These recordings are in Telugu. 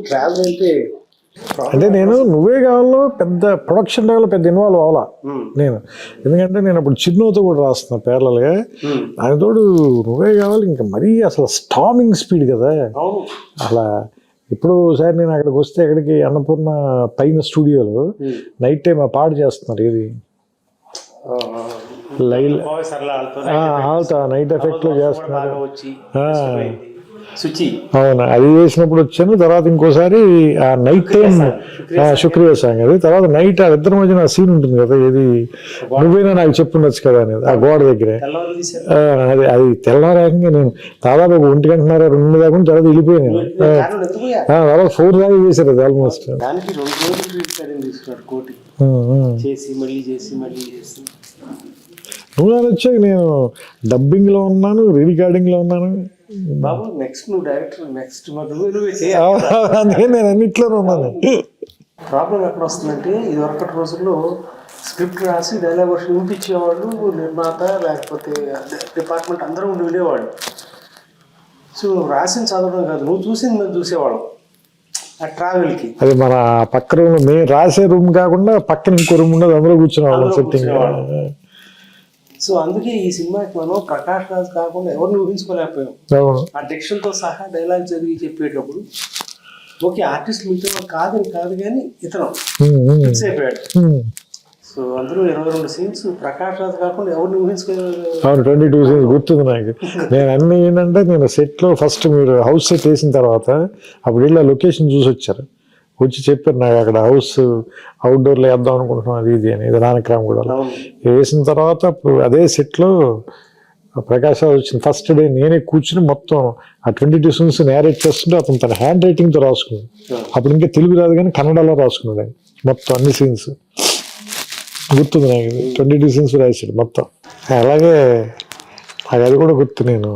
ట్రావెల్ అంటే అంటే నేను నువ్వే కావాలో పెద్ద ప్రొడక్షన్ లెవెల్ పెద్ద ఇన్వాల్వ్ అవ్వాలా నేను. ఎందుకంటే నేను అప్పుడు చిన్నతో కూడా రాస్తున్నా పేర్లలుగా, దాని తోడు నువ్వే కావాలి ఇంకా మరీ అసలు స్టామింగ్ స్పీడ్ కదా అలా. ఇప్పుడు సార్ నేను అక్కడికి వస్తే ఎక్కడికి అన్నపూర్ణ పైన స్టూడియోలో నైట్ టైం ఆ పాడు చేస్తున్నారు, ఇది లైవ్ నైట్ ఎఫెక్ట్ లో చేస్తున్నారు. అవును, అది చేసినప్పుడు వచ్చాను. తర్వాత ఇంకోసారి ఆ నైట్ టైం శుక్రియ సాంగ్, అది తర్వాత నైట్ ఆ ఇద్దరి మధ్యన సీన్ ఉంటుంది కదా, ఏది నువ్వైనా నాకు చెప్పుండొచ్చు కదా అనేది ఆ గోడ దగ్గరే. అది తెల్లారేకంగా నేను దాదాపు 1 గంటన్నర 2 దాకా తర్వాత వెళ్ళిపోయాను. తర్వాత 4 దాకా చేశారు అది ఆల్మోస్ట్. నువ్వు నాన్న వచ్చాక నేను డబ్బింగ్ లో ఉన్నాను, రికార్డింగ్ లో ఉన్నాను. బాబు నెక్స్ట్ నువ్వు డైరెక్టర్, నెక్స్ట్ నేను అన్నిట్లోనే ఉన్నాను. ప్రాబ్లం ఎక్కడ వస్తుందంటే, ఇది వరకటి రోజుల్లో స్క్రిప్ట్ రాసి డైలాగ్ వర్షన్ వినిపించేవాళ్ళు నిర్మాత, లేకపోతే డిపార్ట్మెంట్ అందరూ ఉండి వినేవాళ్ళు. సో నువ్వు రాసిన చదవడం కాదు, నువ్వు చూసింది మేము చూసేవాళ్ళం ఆ ట్రావెల్కి. అది మన పక్క రూమ్, మేము రాసే రూమ్ కాకుండా పక్కన ఇంకో రూమ్ ఉండదు, అందులో కూర్చునేవాళ్ళం సెట్టింగ్. సో అందుకే ఈ సినిమాకి మనం ప్రకాష్ రాజ్ కాకుండా ఎవరిని ఊహించుకోలేకపోయాం. ఆ డిక్షన్తో సహా డైలాగ్ చదివి చెప్పేటప్పుడు ఓకే ఆర్టిస్ట్ మీతో కాదని కాదు కానీ ఇతను ఫిక్స్ అయిపోయాడు. సో అందులో 22 సీన్స్ ప్రకాష్ రాజ్ కాకుండా ఎవరిని ఊహించుకోలేదు. 22 సీన్స్ గుర్తుంది నాకు. నేను అన్ని ఏంటంటే, నేను సెట్లో ఫస్ట్ మీరు హౌస్ సెట్ వేసిన తర్వాత అప్పుడు ఇలా లొకేషన్ చూసి వచ్చారు, వచ్చి చెప్పారు నాకు అక్కడ హౌస్ అవుట్డోర్లో వేద్దాం అనుకుంటున్నాం అది ఇది అని, ఇది నానక్రామ్ కూడా వేసిన తర్వాత అప్పుడు అదే సెట్లో ప్రకాష్ రాజ్ వచ్చింది. ఫస్ట్ డే నేనే కూర్చుని మొత్తం ఆ 22 సీన్స్ నేరేట్ చేస్తుంటే అతను తన హ్యాండ్ రైటింగ్తో రాసుకున్నాడు. అప్పుడు ఇంకా తెలుగు రాదు కానీ కన్నడలో రాసుకున్నాడు ఆయన మొత్తం అన్ని సీన్స్. గుర్తుంది నాకు, 22 సీన్స్ రాశాడు మొత్తం. అలాగే నాకు అది కూడా గుర్తు. నేను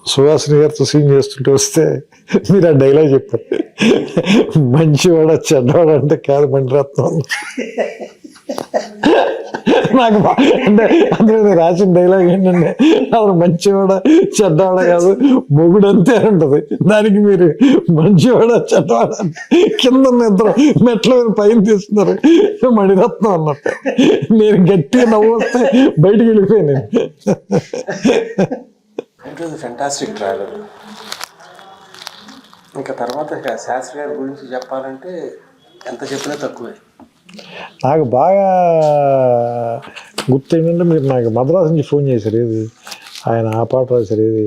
సుహాసిని గారితో సీన్ చేస్తుంటే వస్తే మీరు ఆ డైలాగ్ చెప్పారు, మంచివాడ చెడ్డవాడ అంటే కాదు మణిరత్నం. నాకు అంటే అందులో రాసిన డైలాగ్ ఏంటంటే, అతను మంచివాడ చెడ్డవాడ కాదు మొగుడు అంతే ఉంటుంది. దానికి మీరు మంచివాడ చెడ్డవాడ కింద ఇద్దరు మెట్ల మీద పైన తీస్తున్నారు మణిరత్నం అన్నట్టు. నేను గట్టిగా నవ్వు వస్తే బయటికి వెళ్ళిపోయాను. Fantastic travel. ఇంకా తర్వాత శాస్త్రి గారి గురించి చెప్పాలంటే ఎంత చెప్పినా తక్కువే. నాకు బాగా గుర్తు ఏంటంటే, మీరు నాకు మద్రాసు నుంచి ఫోన్ చేశారు, ఏది ఆయన ఆ పాట రాశారు, ఏది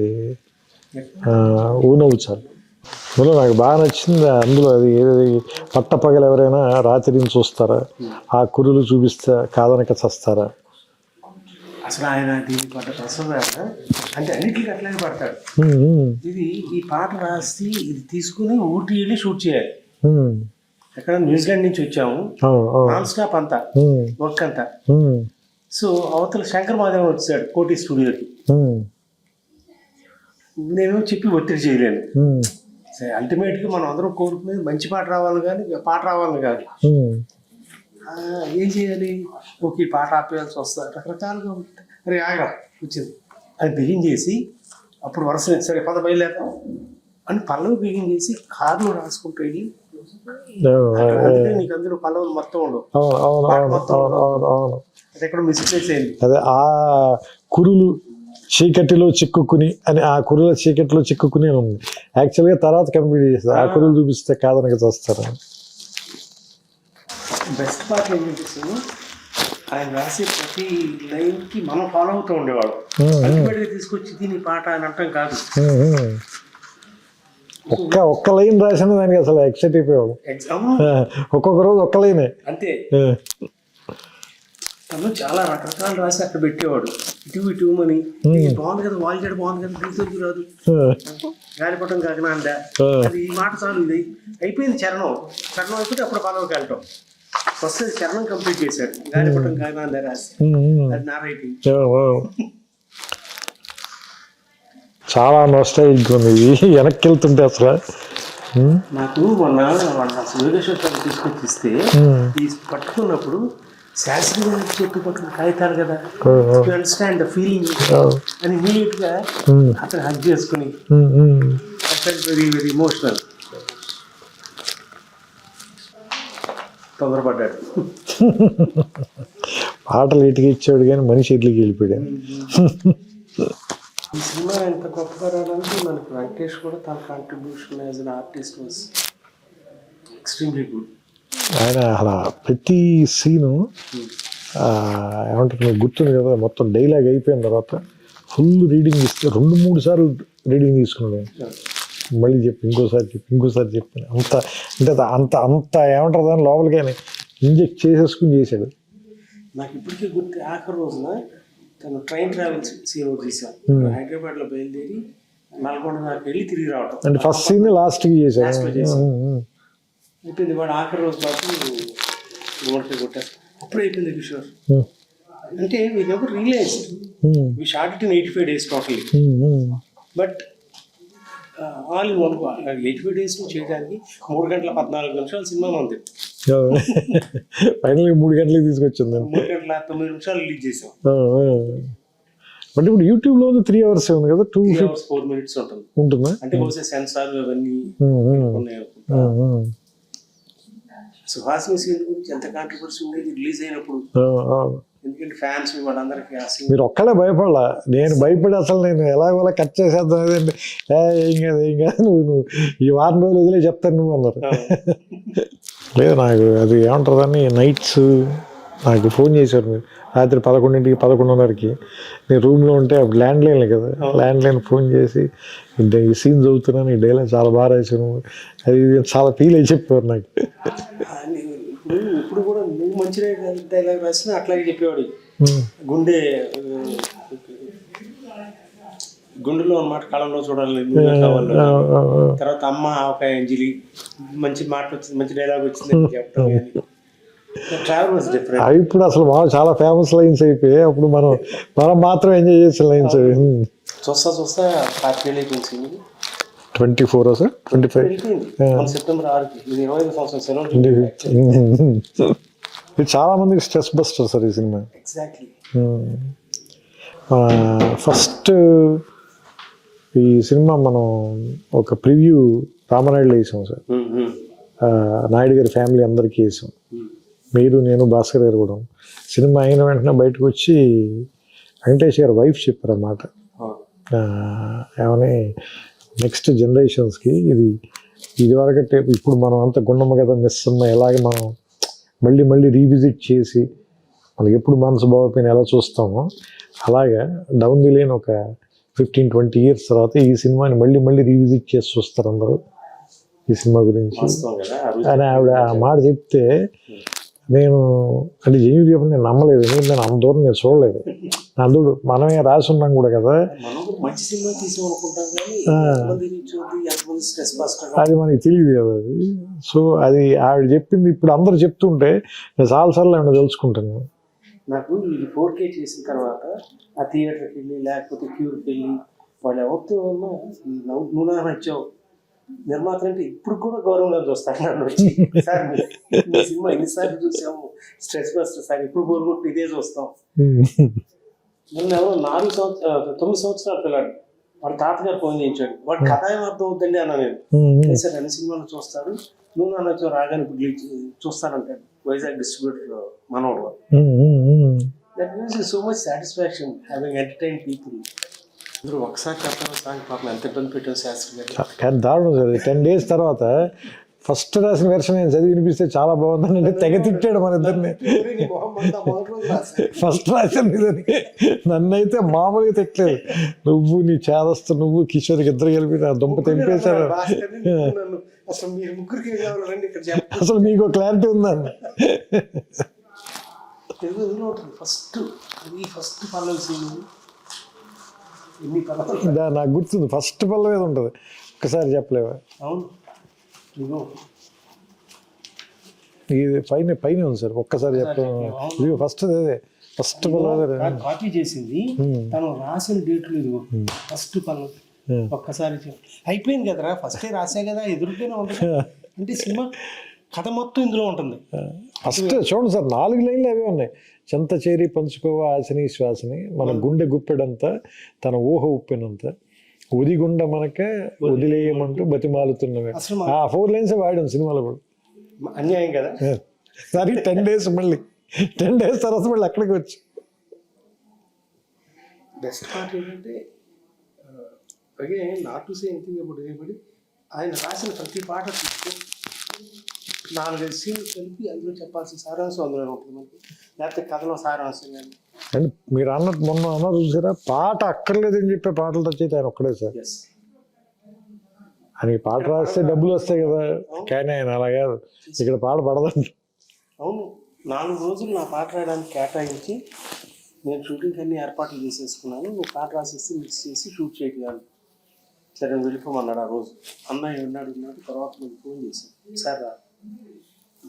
ఊనవుచారు. అందులో నాకు బాగా నచ్చింది. అందులో అది ఏది పట్టపగలు ఎవరైనా రాత్రి నుంచి చూస్తారా, ఆ కురులు చూపిస్తే కాదనక చస్తారా. అసలు ఆయన దీన్ని పడ్డ ప్రసన్న అంటే అన్నిటికీ అట్లాగే పడతాడు. ఇది ఈ పాట రాసి ఇది తీసుకుని ఊటీ వెళ్ళి షూట్ చేయాలి. ఎక్కడ న్యూజిలాండ్ నుంచి వచ్చాము, నాన్ స్టాప్ అంతా వర్క్ అంతా. సో అవతల శంకర్ మాధవన్ వచ్చాడు కోటి స్టూడియోకి. నేను చెప్పి ఒత్తిడి చేయలేను. అల్టిమేట్గా మనం అందరం కోరుకునేది మంచి పాట రావాలి కానీ పాట రావాలని కాదు. ఏం చేయాలి, ఓకే పాట ఆపేయాల్సి వస్తుంది, రకరకాలుగా ఉంటుంది. అరే ఆగా వచ్చింది అది బిగిన్ చేసి అప్పుడు వరుస సరే పద బయలుదేరతాం అని పల్లవి బిగిన్ చేసి కార్లో రాసుకుంటూ వెళ్ళి, నీకు అందులో పల్లవులు మొత్తం ఉండవు, అది ఎక్కడ మిస్ప్లేస్ అయింది. అదే ఆ కురులు చీకటిలో చిక్కుకుని అని, ఆ కురుల చీకటిలో చిక్కుకుని ఉంది. యాక్చువల్గా తర్వాత కంప్లీట్ చేస్తారు, ఆ కురులు చూపిస్తే కాదనక చేస్తారు. బెస్ట్ పార్ట్ ఏంటంటే, ఆయన రాసే ప్రతి లైన్కి మనం ఫాలో అవుతూ ఉండేవాడు. అల్టిమేట్గా తీసుకొచ్చి దీని పాట అని అంటాం కాదు. ఒక్క లైన్ రాసిన దానికి అసలు ఎక్సైట్ అయిపోయాడు. ఒక్కొక్క రోజు ఒక్క లైనే అంతే. తను చాలా రకరకాలు రాసి అక్కడ పెట్టేవాడు. ఇటు అని బాగుంది కదా, వాళ్ళు చేయడం బాగుంది కదా, దీంతో రాదు గాలిపటం కాకనా అంట, అది ఈ మాట చాలు, ఇది అయిపోయింది. చరణం అయిపోతే అప్పుడు పదవికి వెళ్ళటం. ఫస్ట్ చరణం కంప్లీట్ చేశాడు, గాలిపటం కాకనా అంద రాసి, అది నా రైటింగ్. చాలా నోస్టాల్జిక్ ఉంది వెనక్కి వెళ్తుంటే అసలు. నాకు మొన్న సూర్యేశ్వర తీసుకొచ్చి ఇస్తే పట్టుకున్నప్పుడు శాస్త్రి గారికి చెప్పి పట్టుకున్న కాగితాలు కదా, అండర్స్టాండ్ ద ఫీలింగ్ అని ఇమీడియట్ గా అతను హగ్ చేసుకుని వెరీ వెరీ ఇమోషనల్. తొందరపడ్డాడు. పాటలు ఇటుకి ఇచ్చాడు కానీ మనిషి ఇట్లకి వెళ్ళిపోయాడు. ఈ సినిమా ఎంత గొప్పగా రావడానికి మనకి వెంకటేష్ కూడా తన contribution as an artist was extremely good. ఆయన అలా ప్రతి సీను ఏమంటారు మీకు గుర్తుంది కదా, మొత్తం డైలాగ్ అయిపోయిన తర్వాత ఫుల్ రీడింగ్ ఇస్తే 2-3 సార్లు రీడింగ్ తీసుకున్నాడు. మళ్ళీ చెప్పి ఇంకోసారి చెప్పాను. అంత అంటే అంత అంత ఏమంటారు దాని లోపలికి ఇంజెక్ట్ చేసేసుకుని చేశాడు. నాకు ఇప్పటికీ గుర్తు ఆఖరి రోజున తను ట్రైన్ ట్రావెల్స్ సీన్ తీసాం. హైదరాబాద్లో బయలుదేరి నల్గొండ దాకా వెళ్ళి తిరిగి రావటం. అంటే ఫస్ట్ సీన్ లాస్ట్కి చేశాడు. అయిపోయింది. వాడు ఆఖరి రోజు పాటు గుమ్మడికాయ కొట్టారు. అప్పుడు అయిపోయింది కిషోర్. అంటే we never realized we shot it in 85 days totally. But all in one 85 days చేయడానికి 3 గంటల 14 నిమిషాలు సినిమా ఉంది. ఫైనల్ 3 గంటలకి తీసుకొచ్చింది. 3 గంటల 9 నిమిషాలు రిలీజ్ చేసాం. అంటే ఇప్పుడు యూట్యూబ్లో ఉంది 3 hours ఉంది కదా, 2 hours 4 minutes ఉంటుందా? అంటే బహుశా సెన్సార్ అవన్నీ ఉన్నాయి. సుహాసిని సీన్ గురించి ఎంత కాంట్రవర్సీ ఉండేది రిలీజ్ అయినప్పుడు. ఎందుకంటే ఫ్యాన్స్ వాళ్ళందరికీ ఆ సీన్. మీరు ఒక్కడే భయపడలా, నేను భయపడి అసలు నేను ఎలాగోలా కట్ చేసేద్దాం అదండి. ఏం కాదు నువ్వు ఈ వారం రోజులు వదిలే చెప్తాను నువ్వు అన్నారు. లేదు నాకు అది ఏమంటుందని నైట్స్ నాకు ఫోన్ చేశారు మీరు రాత్రి 11ంటికి 11:30కి. నేను రూమ్లో ఉంటే అప్పుడు ల్యాండ్లైన్ కదా, ల్యాండ్లైన్ ఫోన్ చేసి ఈ సీన్ చదువుతున్నాను, ఈ డైలాగ్ చాలా బాగా రాశాను, అది చాలా ఫీల్ అయ్యి చెప్పారు నాకు. ఇప్పుడు కూడా నువ్వు మంచి డైలాగ్ రాసినా అట్లాగే చెప్పేవాడు. గుండెలో అన్నమాట, కళంలో చూడాలి తర్వాత అమ్మ ఒక అంజలి మంచి మాట వచ్చింది, మంచి డైలాగ్ వచ్చింది చెప్పడం. Travel was different. అవి ఇప్పుడు అసలు చాలా ఫేమస్ లైన్స్ అయిపోయాయి. అప్పుడు మనం మాత్రం ఎంజాయ్ చేసిన లైన్స్. చూస్తా 24 సార్ 25 సెప్టెంబర్ 6కి 25 సంవత్సరం సెలవు. ఇది చాలా మందికి స్ట్రెస్ బస్టర్ సార్ ఈ సినిమా. ఎగ్జాక్ట్లీ. ఫస్ట్ ఈ సినిమా మనం ఒక ప్రివ్యూ రామనాయుడులో వేసాం సార్. నాయుడు గారి ఫ్యామిలీ అందరికీ వేసాం. మీరు, నేను, భాస్కర్ గారు కూడా. సినిమా అయిన వెంటనే బయటకు వచ్చి వెంకటేష్ గారు వైఫ్ చెప్పారు అన్నమాట, ఏమని నెక్స్ట్ జనరేషన్స్కి ఇది వరకంటే ఇప్పుడు మనం అంత గుండమ్మ కదా మిస్ అన్న ఎలాగే మనం మళ్ళీ రీవిజిట్ చేసి మనకి ఎప్పుడు మనసు బాగోపోయినా ఎలా చూస్తామో అలాగా డౌన్ ది లేన్ ఒక 15-20 years తర్వాత ఈ సినిమాని మళ్ళీ రీవిజిట్ చేసి చూస్తారు అందరూ ఈ సినిమా గురించి అని ఆవిడ ఆ మాట చెప్తే నేను అంటే ఏమి చెప్పని నేను నమ్మలేదు. ఎందుకంటే నేను అంత దూరం నేను చూడలేదు. అందుడు మనమే రాసి ఉన్నాం కూడా కదా, అది మనకి తెలియదు కదా అది. సో అది ఆవిడ చెప్పింది ఇప్పుడు అందరు చెప్తుంటే నేను చాలాసార్లు ఆవిడ తెలుసుకుంటాను. నాకు ఇది 4K చేసిన తర్వాత ఆ థియేటర్కి వెళ్ళి లేకపోతే క్యూర్కి వెళ్ళి వాళ్ళు ఎవరితో ఉన్నా నువ్వు నచ్చావు నిర్మాత అంటే ఇప్పుడు కూడా గౌరవంగా చూస్తాను. నన్ను వచ్చి సార్ మీ సినిమా ఎన్నిసార్లు చూసాము, స్ట్రెస్ బస్టర్ సార్ ఇప్పుడు కోరుకుంటూ ఇదే చూస్తాం. నన్ను ఎవరో 9 సంవత్సరాలు పిల్లాడు వాడు తాతగారు ఫోన్ చేయించాడు. వాడు కథ ఏం అర్థం అవుతుందండి అన్నా నేను. సార్ అన్ని సినిమాలు చూస్తాడు, నువ్వు నా నచ్చో రాగానే చూస్తానంటాడు. వైజాగ్ డిస్ట్రిబ్యూటర్ మనోడు. That gives so much satisfaction having entertain people. అందరూ ఒకసారి చెప్పడం సాంగ్ పాపం ఎంత ఇబ్బంది పెట్టారు శాస్త్రి గారు. కానీ దారుణం సార్ 10 days తర్వాత ఫస్ట్ రాసిన వెర్షన్ నేను చదివి వినిపిస్తే చాలా బాగుందని తెగ తిట్టాడు మన ఇద్దరిని. ఫస్ట్ రాశాను ఇదని నన్నైతే మామూలుగా తిట్టలేదు. నువ్వు నీ చేదస్తు నువ్వు కిషోర్కి ఇద్దరు కలిపి నా దుంప తెంపేశారు. అసలు మీకు క్లారిటీ ఉందండి. నాకు గుర్తుంది ఫస్ట్ పల్లవి ఏది ఉంటుంది ఒక్కసారి చెప్పలేవా? ఇది పైన ఉంది సార్, ఒక్కసారి చెప్పలేము. ఇది ఫస్ట్ అదే ఫస్ట్ పల్లవి కాపీ చేసింది తను రాసిన డేట్లు. ఇదిగో ఫస్ట్ పల్లవి ఒక్కసారి అయిపోయింది కదరా, ఫస్టే రాసే కదా ఎదురుగానే ఉంటుంది. అంటే సినిమా కథ మొత్తం ఇందులో ఉంటుంది. ఫస్ట్ చూడండి సార్ 4 లైన్లు అవే ఉన్నాయి. చెంత చేరి పంచుకోవా ఆశని శ్వాసని, మన గుండె గుప్పెడంతా తన ఊహ ఉప్పినంత, ఉదిగుండ మనకే వదిలేయమంటూ బతిమాలుతున్నవే. ఆ 4 lines వాడాం సినిమాలో కూడా. అన్యాయం కదా. సరే 10 days మళ్ళీ 10 days తర్వాత మళ్ళీ అక్కడికి వచ్చి బెస్ట్ పార్ట్ ఏంటంటే again not to say anything about anybody, ఆయన రాసిన ప్రతి పాట తీసుకొని 4-5 సీన్లు కలిపి అందులో చెప్పాల్సిన సారాంశం అందులో ఉంటుంది మనకి, లేకపోతే కథలో సారాంశం కానీ. అండ్ మీరు అన్నట్టు మొన్న అన్నారు చూసారా, పాట అక్కర్లేదని చెప్పే పాటలు తెచ్చేది ఆయన ఒక్కడే సార్. ఎస్, ఆయనకి పాట రాస్తే డబ్బులు వస్తాయి కదా, కానీ ఆయన అలా కాదు, ఇక్కడ పాట పడదండి. అవును, 4 రోజులు నా పాట రాయడానికి కేటాయించి నేను షూటింగ్కి అన్ని ఏర్పాట్లు చేసేసుకున్నాను, నువ్వు పాట రాసేసి మిక్స్ చేసి షూట్ చేయగలను. సరే నేను వెళ్ళిపోమన్నాడు ఆ రోజు. అన్నయ్య ఉన్నాడు తర్వాత నేను ఫోన్ చేశాను, సార్ రా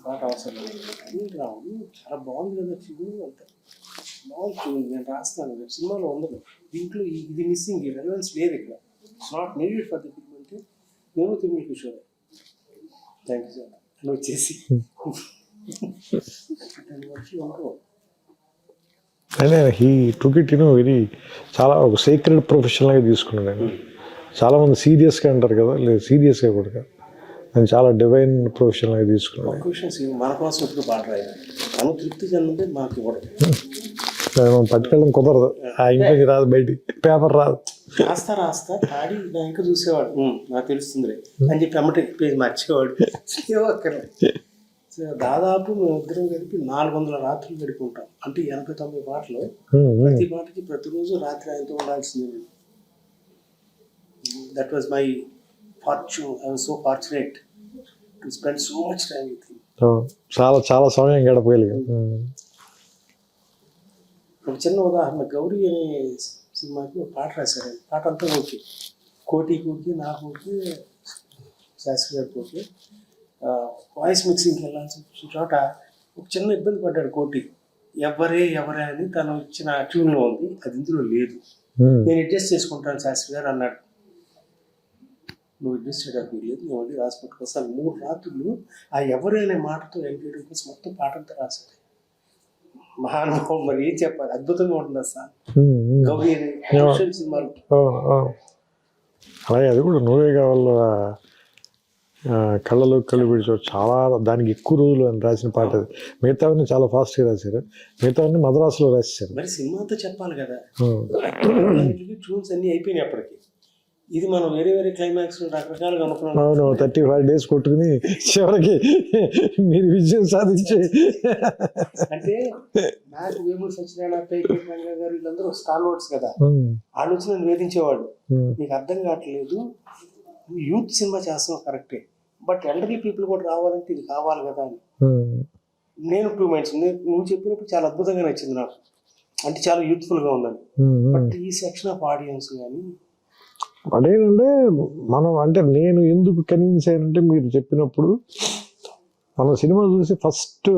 పాట అవసరం లేదు రావు, చాలా బాగుంది కదా చూడు అంత బాగుంది చూడండి, నేను రాస్తాను రేపు సినిమాలో ఉండదు, దీంట్లో ఇది మిస్సింగ్, ఈ రెలవెన్స్ లేదు ఇక్కడ, it's not needed for the film అంటే నేను తిమ్మిడి కిషోర్ థ్యాంక్ యూ సార్ అని వచ్చేసి హీ టుక్ ఇట్ వెరీ చాలా ఒక సీక్రెట్ ప్రొఫెషన్ లాగా తీసుకున్నాడు ఆయన. చాలామంది సీరియస్గా అంటారు కదా, లేదు సీరియస్గా కూడా కాదు, నేను చాలా డివైన్ ప్రొఫెషన్ లాగా తీసుకున్నాను. ఒక విషయం, మన కోసం ఎప్పుడు పాట రాయాలి, మనం తృప్తి చెందితే మాకు ఇవ్వడం, మనం పట్టుకెళ్ళడం కుదరదు, ఆ ఇంటికి రాదు, బయటికి పేపర్ రాదు, రాస్తా పాడి నా ఇంకా చూసేవాడు నాకు తెలుస్తుందిలే అని చెప్పి అమ్మటి పేజ్ మార్చేవాడు. దాదాపు మేము ఇద్దరం కలిపి 400 రాత్రులు గడుపుకుంటాం, అంటే 89 పాటలు, ప్రతి పాటకి ప్రతిరోజు రాత్రి ఆయనతో ఉండాల్సింది. That was my fortune, I was so fortunate to spend so much time with him. చాలా చాలా సమయం గడపగలిగాం. ఒక చిన్న ఉదాహరణ, గౌరీ అనే సినిమాకి ఒక పాట రాశారు, పాట అంతా ఓకే, కోటికి నాకు ఓకే, శాస్త్రి గారికి ఓకే, వాయిస్ మిక్సింగ్కి వెళ్ళాల్సిన చోట ఒక చిన్న ఇబ్బంది పడ్డాడు కోటి, ఎవరే అని తను ఇచ్చిన ట్యూన్లో ఉంది, అది ఇందులో లేదు, నేను అడ్జస్ట్ చేసుకుంటాను శాస్త్రి గారు అన్నాడు. నువ్వు అడ్జస్ట్ చేయడానికి లేదు, నేను మళ్ళీ రాసి పట్టుకొస్తాను. 3 రాత్రులు ఆ ఎవరే అనే మాటతో ఎంకేయడం కోసం మొత్తం పాటంతా రాశాడు. మహానుభావం, మరి ఏం చెప్పాలి, అద్భుతంగా ఉంటుంది సార్ గౌరీ అనే సినిమాలు. అలాగే అది కూడా నువ్వే కావాలి, కళ్ళలో కళ్ళు పిడిచాడు, చాలా దానికి ఎక్కువ రోజులు అని రాసిన పాట అది. మిగతావన్నీ చాలా ఫాస్ట్గా రాశారు, మిగతావన్నీ మద్రాసులో రాశారు. మరి సినిమా అంతా చెప్పాలి కదా, ట్యూన్స్ అన్నీ అయిపోయినాయి అప్పటికి, ఇది మనం వేరే క్లైమాక్స్ రకరకాలుగా అనుకున్నాం. అవును, 35 days కొట్టుకుని చివరికి మీరు విజయం సాధించి, అంటే నాకు వేమూరి సత్యనారాయణ, పైకి రంగా గారు వీళ్ళందరూ స్టార్ వర్డ్స్ కదా, వాళ్ళు వచ్చి నన్ను వేధించేవాడు, నీకు అర్థం కావట్లేదు, యూత్ సినిమా చేస్తున్నావు కరెక్టే, బట్ ఎల్డర్లీ పీపుల్ కూడా రావాలంటే ఇది కావాలి కదా అని. నేను 2 minds, నువ్వు చెప్పినప్పుడు చాలా అద్భుతంగా నచ్చింది నాకు, అంటే చాలా యూత్ఫుల్గా ఉందని, బట్ ఈ సెక్షన్ ఆఫ్ ఆడియన్స్ కానీ అదేనంటే మనం, అంటే నేను ఎందుకు కన్విన్స్ అయ్యానంటే మీరు చెప్పినప్పుడు మన సినిమా చూసి ఫస్ట్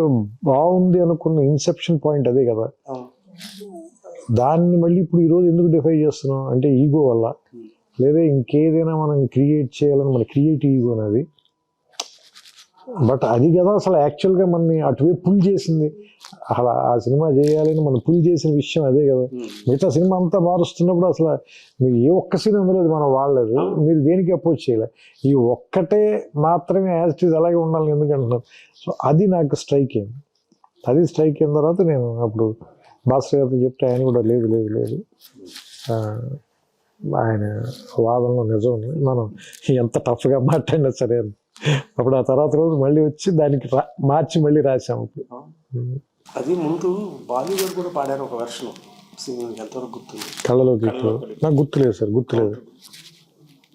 బాగుంది అనుకున్న ఇన్సెప్షన్ పాయింట్ అదే కదా, దాన్ని మళ్ళీ ఇప్పుడు ఈరోజు ఎందుకు డిఫై చేస్తున్నాం అంటే ఈగో వల్ల, లేదా ఇంకేదైనా మనం క్రియేట్ చేయాలని మన క్రియేటివ్ ఈగో అనేది. బట్ అది కదా అసలు యాక్చువల్గా మనని అటువైపు పుల్ చేసింది, అలా ఆ సినిమా చేయాలని మనం పుల్ చేసిన విషయం అదే కదా. మిగతా సినిమా అంతా మారుస్తున్నప్పుడు అసలు మీరు ఏ ఒక్క సీన్ అందులో మనం వాడలేదు, మీరు దేనికి అప్రోచ్ చేయలేదు, ఈ ఒక్కటే మాత్రమే యాజ్ ఇట్ ఈజ్ అలాగే ఉండాలని ఎందుకంటున్నారు. సో అది నాకు స్ట్రైక్ అయింది. అది స్ట్రైక్ అయిన తర్వాత నేను అప్పుడు భాస్కర్ గారితో చెప్తే ఆయన కూడా లేదు ఆయన వాదనలో నిజం ఉంది, మనం ఎంత టఫ్గా మాట్లాడినా సరే అని. అప్పుడు ఆ తర్వాత రోజు మళ్ళీ వచ్చి దానికి మార్చి మళ్ళీ రాసాము. అది ముందు బాలీవుడ్ కూడా పాడారు ఒక వెర్షన్, ఎంతవరకు గుర్తుంది, కళ్ళలోకి నాకు గుర్తులేదు సార్, గుర్తులేదు.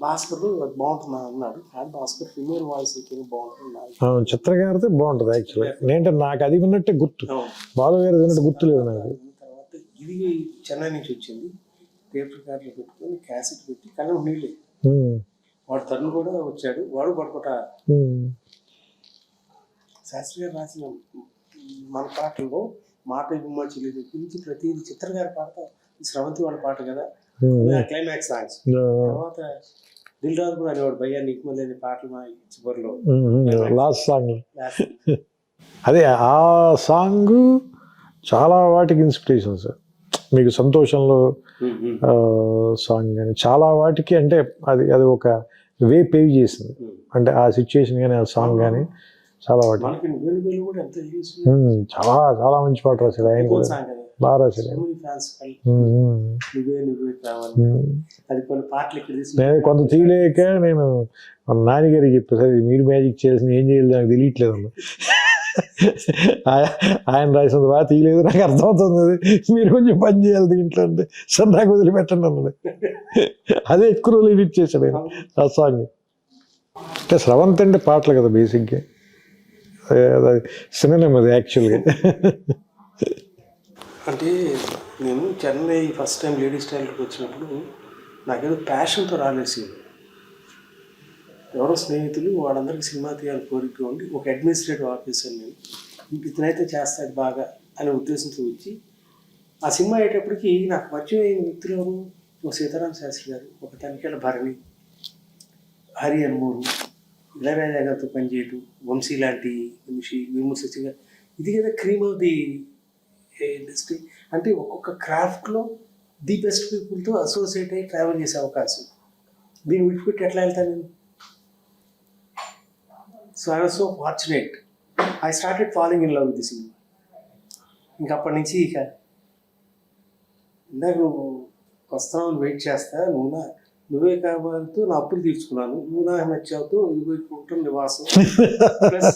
భాస్కర్ బాగుంటుంది అన్నాడు, భాస్కర్ ఫిమేల్ వాయిస్ అయితే బాగుంటుంది, చిత్ర గారితో బాగుంటుంది యాక్చువల్లీ. నేనంటే నాకు అది విన్నట్టే గుర్తు, బాలు గారు విన్నట్టు గుర్తులేదు నాకు. తర్వాత ఇది చెన్నై నుంచి వచ్చింది, టేప్ రికార్డులు పెట్టుకొని క్యాసెట్ పెట్టి కళ్ళం నీళ్ళే, వాడు తను కూడా వచ్చాడు, వాడు పడుకోట శాస్త్రి గారు రాసిన మన పాటల్లో మాట గుమ్మ చెల్లి గురించి ప్రతిదీ చిత్ర గారి పాట, స్రవంతి వాళ్ళ పాట కదా క్లైమాక్స్ సాంగ్స్. తర్వాత దిల్ రాజు కూడా అనేవాడు, భయ్యా నీకు మళ్ళీ అనే పాటలు మా చివరిలో లాస్ట్ సాంగ్. అదే ఆ సాంగ్ చాలా వాటికి ఇన్స్పిరేషన్ సార్. మీకు సంతోషంలో సాంగ్ కానీ చాలా వాటికి, అంటే అది ఒక వే పేవ్ చేసింది, అంటే ఆ సిచ్యుయేషన్ కానీ ఆ సాంగ్ కానీ చాలా వాటి మనకి నువ్వేలు వేలు కూడా ఎంత యూస్ చాలా చాలా మంచి పాట రాశాడు ఆయన కూడా సాంగ్ కదా, బాగా రాశాడు ఆయన. ఫ్యాన్స్ ఉమ్. నువ్వే కావాలి. అది కొన్ని పాటలు ఇక్కడ తీసి నేను కొంత తీయలేక నేను మన నాన్నగారికి చెప్పాను, సార్ మీరు మ్యాజిక్ చేసిన ఏం చేయాలి నాకు తెలియట్లేదు అన్న. ఆయన రాసినంత బాగా తీయలేదు, నాకు అర్థమవుతుంది అది, మీరు కొంచెం పని చేయాలి దీంట్లో అంటే, సార్ నాకు వదిలిపెట్టండి అన్నది. అదే ఎక్కువ రోజులు ఎడిట్ చేశాడు ఆయన ఆ సాంగ్. అంటే స్రవంత్ అంటే పాటలు కదా బేసిక్గా, అది సినిమా అది యాక్చువల్గా. అంటే నేను చెన్నై ఫస్ట్ టైం లేడీస్ టైలర్కి వచ్చినప్పుడు నాకేదో ప్యాషన్తో రాలేసి, ఎవరో స్నేహితులు వాళ్ళందరికీ సినిమా తీయాలి కోరిక ఉండి ఒక అడ్మినిస్ట్రేటివ్ ఆఫీసర్ నేను, ఇతనైతే చేస్తాడు బాగా అనే ఉద్దేశంతో వచ్చి ఆ సినిమా అయ్యేటప్పటికి నాకు పరిచయం అయిన వ్యక్తులు ఒక సీతారాం శాస్త్రి గారు, ఒక తనిఖీల భరణి, హరి అనుమూరు, ఇళయరాజా గారితో పనిచేయటం, వంశీ లాంటి మనిషి, విమర్శ గారు, ఇది కదా క్రీమ్ ఆఫ్ ది ఇండస్ట్రీ. అంటే ఒక్కొక్క క్రాఫ్ట్లో ది బెస్ట్ పీపుల్తో అసోసియేట్ అయ్యి ట్రావెల్ చేసే అవకాశం, దీన్ని విడిచిపెట్టి ఎట్లా వెళ్తాను నేను? So I was so fortunate, I started following in love with the cinema. ఇంక అప్పటి నుంచి ఇక ఇందాక నువ్వు వస్తావు వెయిట్ చేస్తా, నువ్వే కావాలంటూ నా అప్పులు తీర్చుకున్నాను, నువ్వు నాకు నచ్చావుతో ఇదిగోకుంటున్న నివాసం ప్లస్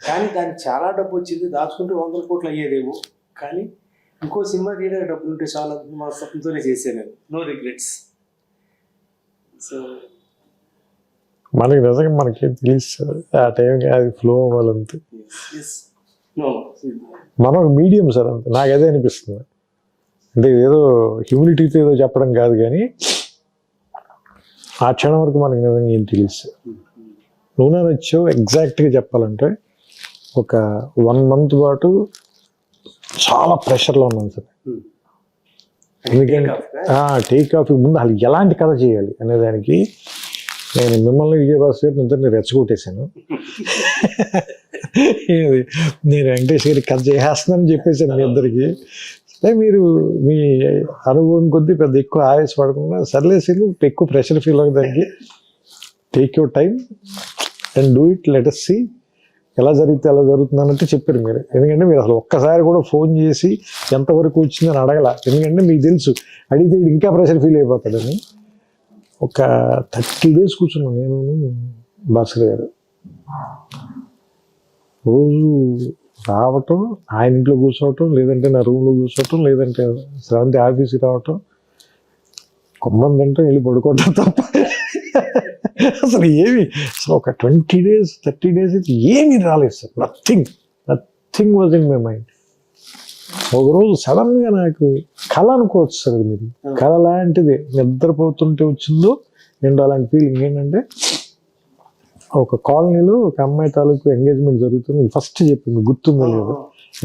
కానీ దానికి చాలా డబ్బు వచ్చింది, దాచుకుంటే 100 కోట్లు అయ్యేదేమో, కానీ ఇంకో సినిమా తీయడానికి డబ్బులు ఉంటే చాలా మా స్వప్నంతోనే చేశాను నేను, నో రిగ్రెట్స్. సో మనకి నిజంగా మనకేం తెలుస్తుంది ఆ టైంకి, అది ఫ్లో అవ్వాలంతే. మనం ఒక మీడియం సార్ అంతే, నాకు అదే అనిపిస్తుంది. అంటే ఏదో హ్యూమిలిటీతో ఏదో చెప్పడం కాదు, కానీ ఆ క్షణం వరకు మనకి నిజంగా ఏం తెలుసు. నువ్వు నచ్చో ఎగ్జాక్ట్గా చెప్పాలంటే ఒక 1 month పాటు చాలా ప్రెషర్లో ఉన్నాను సార్. ఎందుకంటే టేక్ ఆఫ్ ముందు అసలు ఎలాంటి కథ చేయాలి అనే దానికి నేను మిమ్మల్ని విజయభాస్కర్ గారిని ఇద్దరిని రెచ్చగొట్టేశాను. నేను వెంకటేష్ గారికి కథ చేసేస్తున్నానని చెప్పేసాను మీ ఇద్దరికి. మీరు మీ అనుభవం కొద్దీ పెద్ద ఎక్కువ ఆవేశపడకుండా సర్లేసి ఎక్కువ ప్రెషర్ ఫీల్ అవ్వడానికి take your time and do it, let us see ఎలా జరిగితే ఎలా జరుగుతుంది అన్నట్టు చెప్పారు మీరు. ఎందుకంటే మీరు అసలు ఒక్కసారి కూడా ఫోన్ చేసి ఎంతవరకు వచ్చిందని అడగల, ఎందుకంటే మీకు తెలుసు అడిగితే ఇంకా ప్రెషర్ ఫీల్ అయిపోతాడని. ఒక 30 days కూర్చున్నాను నేను భాస్కర్ గారు, రోజు రావటం, ఆయన ఇంట్లో కూర్చోవటం, లేదంటే నా రూమ్లో కూర్చోవటం, లేదంటే శ్రవంతి ఆఫీస్కి రావటం, కొమ్మం తింటాం, వెళ్ళి పడుకోవటం తప్ప అసలు ఏమి, అసలు ఒక 20 days 30 days అయితే ఏమీ రాలేదు sir. Nothing was in my mind. ఒకరోజు సడన్గా నాకు కళ అనుకోవచ్చు సార్, అది మీరు కళ లాంటిది నిద్రపోతుంటే వచ్చిందో నేను అలాంటి ఫీలింగ్. ఏంటంటే ఒక కాలనీలో ఒక అమ్మాయి తాలూకు ఎంగేజ్మెంట్ జరుగుతుంది, ఫస్ట్ చెప్పింది గుర్తుందో లేదు,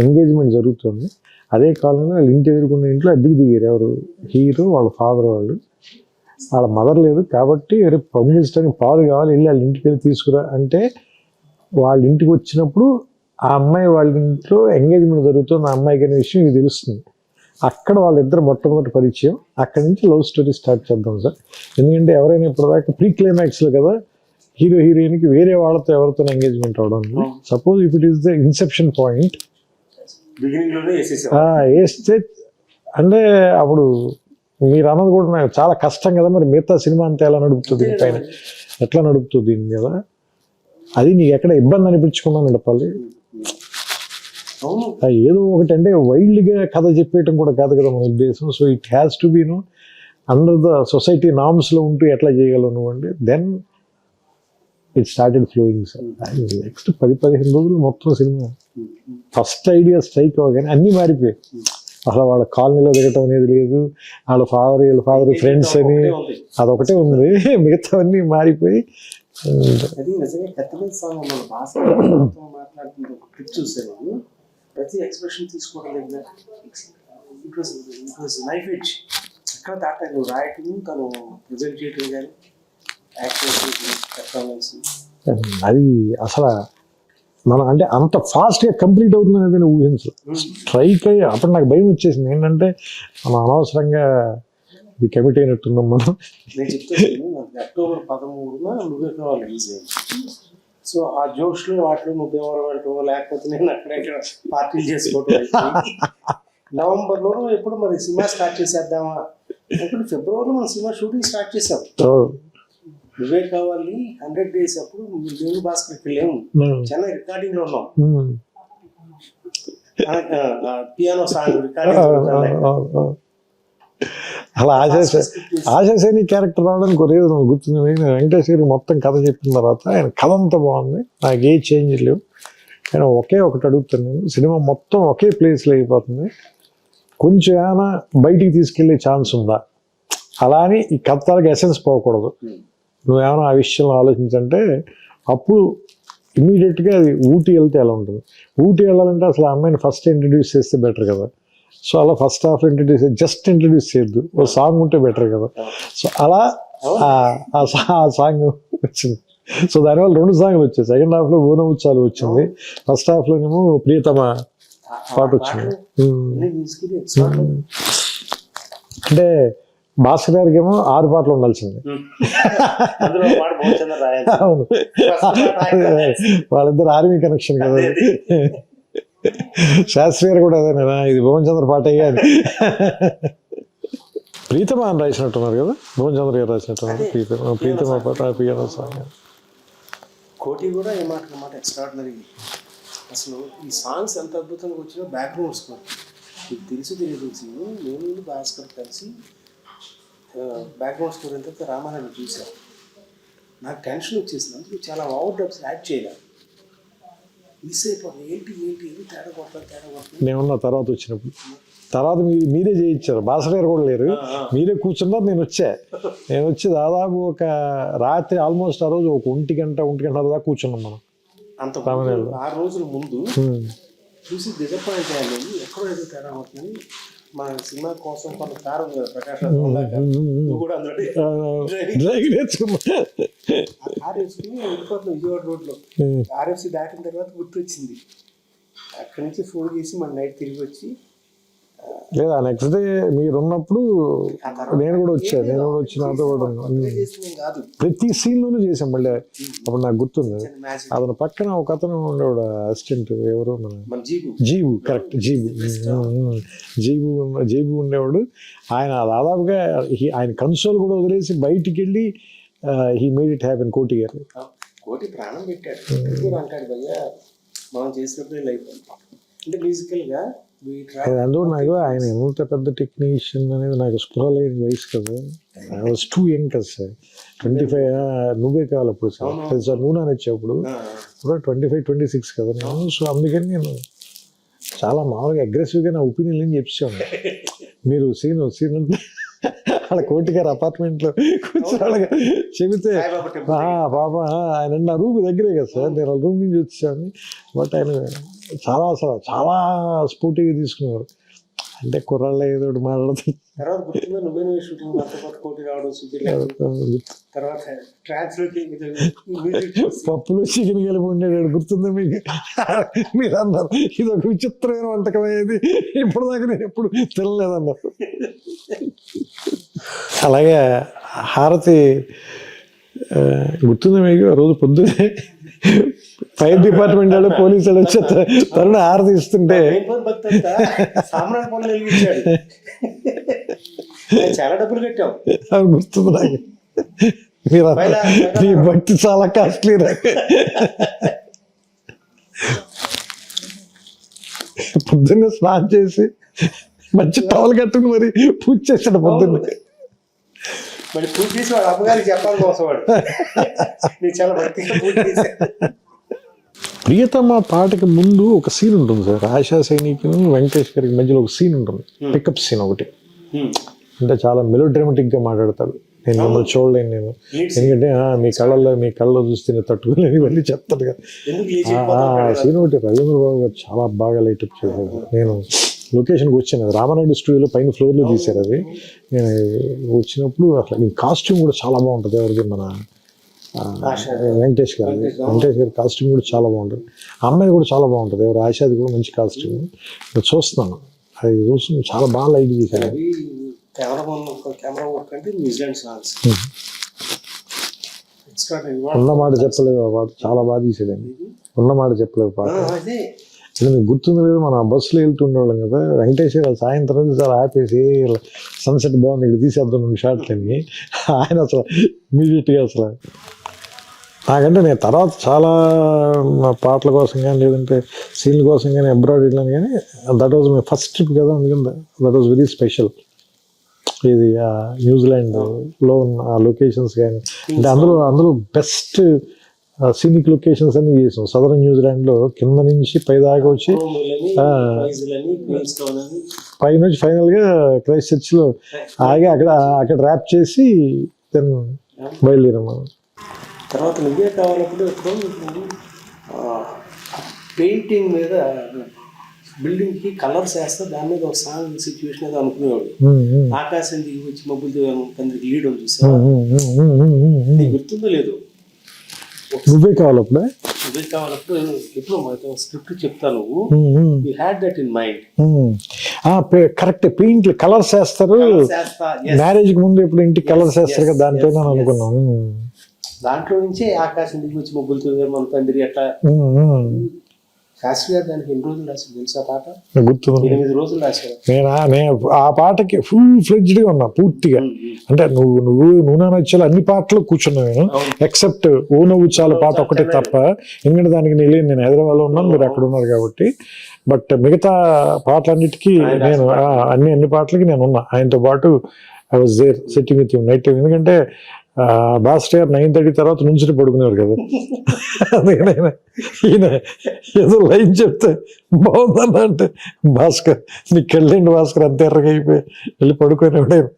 ఎంగేజ్మెంట్ జరుగుతుంది. అదే కాలనీలో వాళ్ళ ఇంటి ఎదుర్కొన్న ఇంట్లో అద్దెకి దిగారు, ఎవరు హీరో వాళ్ళ ఫాదర్ వాళ్ళు, వాళ్ళ మదర్ లేదు కాబట్టి రేపు పంపించడానికి పాలు కావాలి, వెళ్ళి వాళ్ళ ఇంటికి వెళ్ళి తీసుకురా అంటే, వాళ్ళ ఇంటికి వచ్చినప్పుడు ఆ అమ్మాయి వాళ్ళ ఇంట్లో ఎంగేజ్మెంట్ జరుగుతుంది, ఆ అమ్మాయికి అనే విషయం మీకు తెలుస్తుంది. అక్కడ వాళ్ళిద్దరు మొట్టమొదటి పరిచయం, అక్కడి నుంచి లవ్ స్టోరీ స్టార్ట్ చేద్దాం సార్. ఎందుకంటే ఎవరైనా ఇప్పటిదాకా ప్రీ క్లైమాక్స్లో కదా హీరో హీరోయిన్కి వేరే వాళ్ళతో ఎవరితో ఎంగేజ్మెంట్ అవడం. Suppose if it is the Inception point వేస్తే అంటే అప్పుడు మీరు అన్నది కూడా నాకు చాలా కష్టం కదా, మరి మిగతా సినిమా అంతా ఎలా నడుపుతుంది, పైన ఎట్లా నడుపుతుంది దీని మీద, అది నీకు ఎక్కడ ఇబ్బంది అనిపించుకున్నాను నడపాలి. ఏదో ఒకటి అంటే వైల్డ్గా కథ చెప్పేయటం కూడా కాదు కదా మన ఉద్దేశం. So it has to be under the society నార్మ్స్లో ఉంటూ ఎట్లా చేయగలవు నువ్వు అంటే, then it started flowing sir. Next 10-15 రోజులు మొత్తం సినిమా ఫస్ట్ ఐడియా స్ట్రైక్ అవ్వగానే అన్నీ మారిపోయాయి. అసలు వాళ్ళ కాలనీలో దిగటం అనేది లేదు, వీళ్ళ ఫాదర్ ఫ్రెండ్స్ అని అదొకటే ఉంది, మిగతావన్నీ మారిపోయి. అది నిజంగా కత్తిమీద సాంగ్ మన భాష మాట్లాడుతుంటే ఒక క్లిప్ చూసాను, ప్రతి ఎక్స్ప్రెషన్ తీసుకోవడం దగ్గర ఇట్ వాజ్ నైఫ్ ఎడ్జ్. ఎక్కడ దాటా నువ్వు రాయటం, తను ప్రజెంట్ చేయటం కానీ పెర్ఫార్మెన్స్, అది అసలు మనం అంటే అంత ఫాస్ట్గా కంప్లీట్ అవుతుంది అనేది నేను ఊహించు. స్ట్రైక్ అయ్యి అప్పుడు నాకు భయం వచ్చేసింది, ఏంటంటే మనం అనవసరంగా ఇది కమిట్ అయినట్టున్నాం మనం. నేను చెప్తాను, October 13న నువ్వే కావాలి రిలీజ్ అయింది. సో ఆ జోక్స్ లో వాటిలో నువ్వు భీమవరం వెళ్ళటం లేకపోతే నేను అక్కడెక్కడ పార్టీలు చేసుకోవటం అయిపోయి నవంబర్లో ఎప్పుడు మరి సినిమా స్టార్ట్ చేసేద్దామా ఇప్పుడు ఫిబ్రవరిలో మనం సినిమా షూటింగ్ స్టార్ట్ చేసాం. నువ్వే కావాలి 100 days అప్పుడు దేవుని భాస్కర్కి వెళ్ళాము, చెన్నై రికార్డింగ్ లో ఉన్నాం, పియానో సాంగ్ రికార్డింగ్. అలా ఆశాసేని క్యారెక్టర్ రావడానికి ఒరే గుర్తుంది. వెంకటేష్ గారికి మొత్తం కథ చెప్పిన తర్వాత ఆయన కథ అంతా బాగుంది, నాకు ఏ చేంజ్ లేవు. నేను ఒకే ఒకటి అడుగుతాను, నేను సినిమా మొత్తం ఒకే ప్లేస్లో అయిపోతుంది, కొంచెం ఏమైనా బయటికి తీసుకెళ్లే ఛాన్స్ ఉందా? అలా అని ఈ కథలకు ఎసెన్స్ పోకూడదు. నువ్వేమైనా ఆ విషయంలో ఆలోచించంటే అప్పుడు ఇమీడియట్గా అది ఊటీ వెళ్తే ఎలా ఉంటుంది. ఊటీ వెళ్ళాలంటే అసలు ఆ అమ్మాయిని ఫస్ట్ ఇంట్రడ్యూస్ చేస్తే బెటర్ కదా. సో అలా ఫస్ట్ హాఫ్ జస్ట్ ఇంట్రడ్యూస్ చేయొద్దు, ఓ సాంగ్ ఉంటే బెటర్ కదా. సో అలా ఆ సాంగ్ వచ్చింది. సో దానివల్ల 2 సాంగ్లు వచ్చాయి. సెకండ్ హాఫ్లో బోనం ఉత్సవాలు వచ్చింది, ఫస్ట్ హాఫ్లోనేమో ప్రియతమ పాట వచ్చింది. అంటే భాస్కర్ గారికి ఏమో 6 పాటలు ఉండాల్సింది. అవును, వాళ్ళిద్దరు ఆర్మీ కనెక్షన్ కదా. శాస్త్రి గారు కూడా అదేనా, ఇది భువన్ చంద్ర పాట అయ్యాది. ప్రీతమ అని రాసినట్టున్నారు కదా, భువన్ చంద్ర గారు రాసినట్టున్నారు ప్రీతమ పాట, పియానో సాంగ్. కోటి కూడా ఏమాట ఎక్స్ట్రాడినరీ. అసలు ఈ సాంగ్స్ ఎంత అద్భుతంగా వచ్చినా బ్యాక్గ్రౌండ్ స్కోర్ మీకు తెలియదు. నేను భాస్కర్ కలిసి బ్యాక్గ్రౌండ్ స్కోర్ ఎంత రామారాయణ చూశాను, నాకు టెన్షన్ వచ్చేసింది. అందుకు చాలా ఓవర్ డబ్స్ యాడ్ చేయాలి. మిస్ అయిపోతుంది, ఏంటి తేడా కొట్టాలి. నేనున్న తర్వాత వచ్చినప్పుడు మీరే చేయించారు, భాస్కర్ గారు కూడా లేరు, మీరే కూర్చున్నారు. నేను వచ్చి దాదాపు ఒక రాత్రి ఆల్మోస్ట్ ఆ రోజు ఒక 1 గంట దాకా కూర్చున్నాం మనం. అంత 6 రోజుల ముందు చూసి డిసప్పాయింట్ అయ్యాను. ఎక్కడో ఏదో తేడా అవుతుంది. మా సినిమా కోసం కొంత కారు ఉంది కదా, ప్రకాష్ కూడా అందులో కారు వేసుకుని వెళ్ళిపోతున్నాం విజయవాడ రోడ్లో. ఆర్ఎఫ్సి దాటిన తర్వాత గుర్తొచ్చింది, అక్కడి నుంచి ఫోన్ చేసి మన నైట్ తిరిగి వచ్చి. లేదా నెక్స్ట్ డే మీరు ఉన్నప్పుడు నేను కూడా వచ్చినాతో కూడా ప్రతి సీన్లోనూ చేసాం. మళ్ళీ అప్పుడు నాకు గుర్తుంది, అతను పక్కన ఒక అతను ఉండేవాడు అసిస్టెంట్, ఎవరు మన జీబు, కరెక్ట్ జీబు ఉండేవాడు. ఆయన దాదాపుగా ఆయన కన్సోల్ కూడా వదిలేసి బయటికి వెళ్ళి హీ మేడ్ ఇట్ హ్యాపెన్. కోటి గారు ప్రాణం పెట్టాడు అంటాడు భయ్యా, మనం చేసినప్పుడు లైఫ్ అంటే మ్యూజికల్గా. అందులో నాకు ఆయన ఎంత పెద్ద టెక్నీషియన్ అనేది నాకు స్పృహ లేని వయసు కదా. ఐ వాజ్ టూ యంగ్ కదా సార్, 25. నువ్వే కావాలి అప్పుడు సార్ నువ్వు నాన్న వచ్చేప్పుడు 25-26 కదా నేను. సో అందుకని నేను చాలా మామూలుగా అగ్రెసివ్గా నా ఒపీనియన్ అని చెప్పేవాడిని. మీరు సీన్ అంటే అలా కోటి గారు అపార్ట్మెంట్లో కూర్చోవాళ్ళగా చెబితే పాప ఆయన నా రూమ్ దగ్గరే కదా సార్, నేను రూమ్ నుంచి వచ్చాను. బట్ ఆయన చాలా స్పోర్టివ్గా తీసుకునేవారు. అంటే కుర్రాళ్ళు ఏదో మాట్లాడుతుంది. పప్పులో చికెన్ కలిపి ఉండేవాడు, గుర్తుందా మీకు? మీరు అన్నారు ఇది ఒక విచిత్రమైన వంటకం అయ్యేది, ఇప్పుడు దాకా నేను ఎప్పుడు తినలేదన్నారు. అలాగే హారతి గుర్తుందా మీకు? ఆ రోజు పొద్దునే ఫైర్ డిపార్ట్మెంట్ వాళ్ళు పోలీసు వాళ్ళు వచ్చి తరుణ హారతి ఇస్తుంటే చాలా డబ్బులు కట్టాం. గుర్తుంది నాకు. మీరు మీ భక్తి చాలా కాస్ట్లీ. పొద్దున్నే స్నానం చేసి మంచి టవల్ కట్టుకుని మరి పూజ చేశాడు పొద్దున్నే. మరి పూజ చేసి వాడు అమ్మగారికి చెప్పాలి కోసం వాడు నేను చాలా భక్తిగా పూజ చేశాను. ప్రియతమ పాటకి ముందు ఒక సీన్ ఉంటుంది సార్, ఆశా సైనిక్ వెంకటేష్ గారికి మధ్యలో ఒక సీన్ ఉంటుంది, పికప్ సీన్ ఒకటి. అంటే చాలా మెలోడ్రామాటిక్గా మాట్లాడతాడు. నేను మిమ్మల్ని చూడలేను నేను, ఎందుకంటే మీ కళ్ళలో చూస్తే తట్టుకోలేని ఇవన్నీ చెప్తాడు కదా. సీన్ ఒకటి రవీంద్ర బాబు గారు చాలా బాగా లైటప్ చేశారు. నేను లొకేషన్కి వచ్చాను, అది రామానాయుడు స్టూడియోలో పైన ఫ్లోర్లో తీశారు. అది నేను వచ్చినప్పుడు అసలు ఈ కాస్ట్యూమ్ కూడా చాలా బాగుంటుంది. ఎవరికి మన వెంకటేష్ గారి కాస్ట్యూమ్ కూడా చాలా బాగుంటుంది. ఆ అమ్మాయి కూడా చాలా బాగుంటుంది, ఎవరు ఆశాది కూడా మంచి కాస్ట్యూమ్. నేను చూస్తున్నాను, అది చూస్తున్నాను, చాలా బాగా లైట్ చేశాను. కెమెరా వర్క్ అంటే న్యూజిలాండ్ సాంగ్స్ ఉన్న మాట చెప్పలేవు ఆ పాట చాలా బాగా తీసాడండి. ఉన్న మాట చెప్పలేవు పాట. అదే అసలు మీకు గుర్తుంది లేదు, మన బస్సులో వెళ్తుండేవాళ్ళం కదా, వెంకటేశ్వర సాయంత్రం చాలా ఆపేసి సన్సెట్ బాగుంది ఇక్కడ తీసేద్దాం 2 షాట్లని, ఆయన అసలు ఇమీడియట్గా అసలు నాకంటే నేను తర్వాత చాలా పాటల కోసం కానీ లేదంటే సీన్ల కోసం కానీ అబ్రాడ్ వెళ్ళాను, కానీ that was my first trip కదా, అందుకని దట్ వాజ్ వెరీ స్పెషల్. ఇది న్యూజిలాండ్లో ఉన్న ఆ లొకేషన్స్ కానీ అంటే అందులో బెస్ట్ సీనిక్ లొకేషన్స్ అన్ని చేసాం. సదరన్ న్యూజిలాండ్లో కింద నుంచి పై దాకా వచ్చి పై నుంచి ఫైనల్గా క్రైస్ట్ చర్చ్లో ఆగి అక్కడ ర్యాప్ చేసి దెన్ బయలుదేరాం మనం. తర్వాత నువ్వే కావాలప్పుడు పెయింటింగ్ మీద బిల్డింగ్కి కలర్స్ వేస్తే దాని మీద ఒక సాంగ్ సిచ్యువేషన్ ఏదో అనుకునేవాడు. ఆకాశం దిగి వచ్చి మబ్బులతో కొందరికి లీడ్ ఉంది చూసా, గుర్తుందో లేదు. నువ్వే కావాలప్పుడు ఎప్పుడు మాతో స్క్రిప్ట్ చెప్తాను, you had that in mind. Correct, paint colours వేస్తారు మ్యారేజ్ కి ముందు, ఇప్పుడు ఇంటికి కలర్స్ వేస్తారు కదా, దానిపైన అనుకున్నాను. దాంట్లో నుంచే ఆకాశం దిగి వచ్చి మబ్బులతో మన తండ్రి అట్లా. శాస్త్రి గారు దానికి ఎన్ని రోజులు రాశారు తెలుసా పాట? గుర్తుంది, 8 రోజులు రాశారు. నేను ఆ పాటకి ఫుల్ ఫ్లెడ్జ్డ్గా ఉన్నా పూర్తిగా. అంటే నువ్వు నా నచ్చాలి అన్ని పాటలు కూర్చున్నా నేను, ఎక్సెప్ట్ ఓ నవ్వు చాలా పాట ఒకటే తప్ప. ఎందుకంటే దానికి నేను హైదరాబాద్లో ఉన్నాను, మీరు అక్కడ ఉన్నారు కాబట్టి. బట్ మిగతా పాటలన్నిటికీ నేను అన్ని పాటలకి నేను ఉన్నా ఆయనతో పాటు. I was there sitting with him night time. ఎందుకంటే భాస్కర్ గారు 9:30 తర్వాత నుంచి పడుకునేవారు కదా. ఈయన ఏదో లైన్ చెప్తే బాగుందన్న అంటే, భాస్కర్ నీకు వెళ్ళండి భాస్కర్ అంత ఎర్రగా అయిపోయి వెళ్ళి పడుకునేవాడు.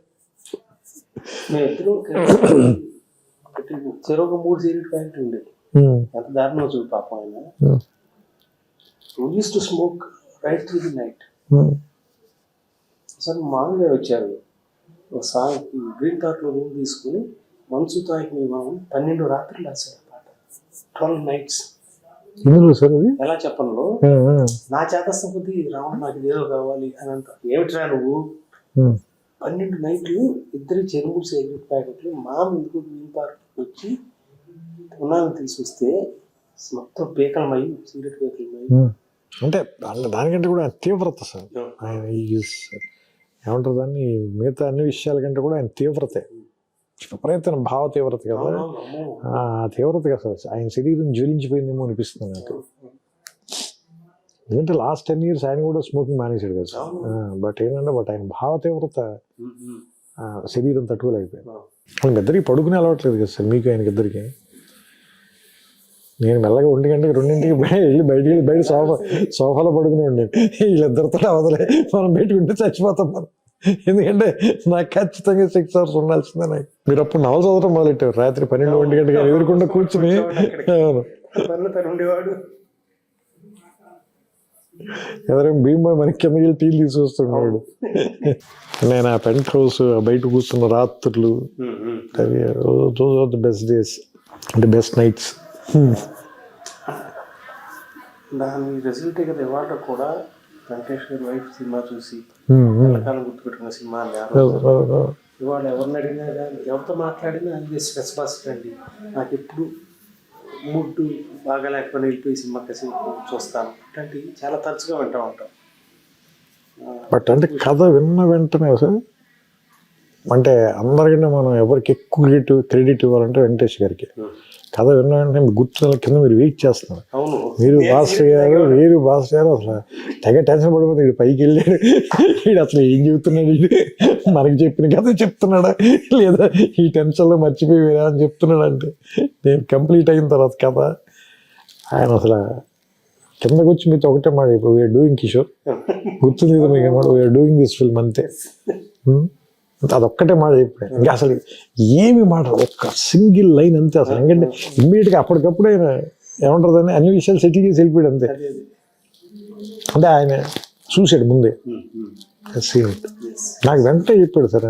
చెరొక 3 సిగరెట్ ప్యాకెట్ ఉండేది. ఎంత దారుణం చూడు పాపం ఆయన. Used to smoke right through the night. అసలు మామూలుగా వచ్చారు ఒక సాంగ్ గ్రీన్ కార్ట్లో రూమ్ తీసుకుని మనసు తాకి 12 రాత్రులు రాశారు పాట, 12 nights. ఎలా చెప్పను, నా చేతస్థ కొద్ది రావడం నాకు ఏదో కావాలి అని అంట. ఏమిట్రా నువ్వు 12 నైట్లు ఇద్దరు చెరువు సిగరెట్ ప్యాకెట్లు ఎందుకు గ్రీన్ పార్క్ వచ్చి ఉన్నాను తీసుకొస్తే మొత్తం పీకలమయ్యి సిగరెట్ పీకలమయ్యి. అంటే దానికంటే కూడా తీవ్రత సార్ ఆయన ఏమంటారు దాన్ని, మిగతా అన్ని విషయాల కంటే కూడా ఆయన తీవ్రతే, విపరీతమైన భావ తీవ్రత కదా. ఆ తీవ్రత కదా సార్ ఆయన శరీరం జ్వలించిపోయిందేమో అనిపిస్తుంది నాకు. ఎందుకంటే లాస్ట్ 10 years ఆయన కూడా స్మోకింగ్ మానేశాడు కదా సార్. బట్ ఆయన భావ తీవ్రత శరీరం తట్టుకోలేకపోయింది. వాళ్ళకి ఇద్దరికి పడుకునే అలవాట్లేదు కదా సార్ మీకు ఆయనకి ఇద్దరికి. నేను మెల్లగా 1 గంటకి 2ంటికి వెళ్ళి బయట సోఫాలో పడుకునే ఉండే. వీళ్ళిద్దరితో అవదలే, మనం పెట్టుకుంటే చచ్చిపోతాం మనం. ఎందుకంటే నాకు ఖచ్చితంగా 6 hours ఉండాల్సిందే. నాకు మీరు అప్పుడు నవలు చదవడం మొదలెట్టారు రాత్రి 12-1 గంటగా ఎదురుకుండా కూర్చుని. ఎవరైనా భీమా మనకి కిందకి వెళ్ళి టీలు తీసుకొస్తున్నాడు. నేను ఆ పెంట్ హౌస్ బయట కూర్చున్న రాత్రులు, ది బెస్ట్ డేస్ అంటే బెస్ట్ నైట్స్. దాని రిజల్ట్ కదా ఇవాళ కూడా వెంకటేష్ గారి వైఫ్ సినిమా చూసి గుర్తుపెట్టుకున్న సినిమా. ఇవాళ ఎవరిని అడిగినా కానీ ఎవరితో మాట్లాడినా అది స్ట్రెస్ బస్టర్ అండి. నాకు ఎప్పుడు మూడ్ బాగా లేకపోయినా వెళ్ళిపోయి సినిమా కసి చూస్తాను. అట్లాంటివి చాలా తరచుగా వింటూ ఉంటాం. బట్ అంటే కథ విన్న వెంటనే సార్, అంటే అందరికన్నా మనం ఎవరికి ఎక్కువ క్రెడిట్ ఇవ్వాలంటే వెంకటేష్ గారికి. కథ విన్న వెంటనే గుర్తు కింద మీరు వెయిట్ చేస్తున్నారు. మీరు భాస్కర్ గారు అసలు తెగ టెన్షన్ పడిపోతే వీడు పైకి వెళ్ళాడు, వీడు అసలు ఏం చెబుతున్నాడు, వీడు మనకి చెప్పిన కథ చెప్తున్నాడా లేదా ఈ టెన్షన్లో మర్చిపోయి వేరా అని చెప్తున్నాడు. అంటే నేను కంప్లీట్ అయిన తర్వాత కథ ఆయన అసలు కిందకు వచ్చి మీతో ఒకటే మాట, ఇప్పుడు వీఆర్ డూయింగ్ కిషోర్ గుర్తుంది కదా మీకు మాట, వీఆర్ డూయింగ్ దిస్ ఫిల్మ్ అంతే. అదొక్కటే మాట చెప్పాడు, ఇంకా అసలు ఏమి మాట, ఒక్క సింగిల్ లైన్ అంతే. అసలు ఎందుకంటే ఇమ్మీడియట్గా అప్పటికప్పుడు ఆయన ఏమంటారు దాన్ని అన్ని విషయాలు సెటిల్ చేసి వెళ్ళిపోయాడు అంతే. అంటే ఆయన చూశాడు ముందే సీన్, నాకు వెంటనే చెప్పాడు సార్.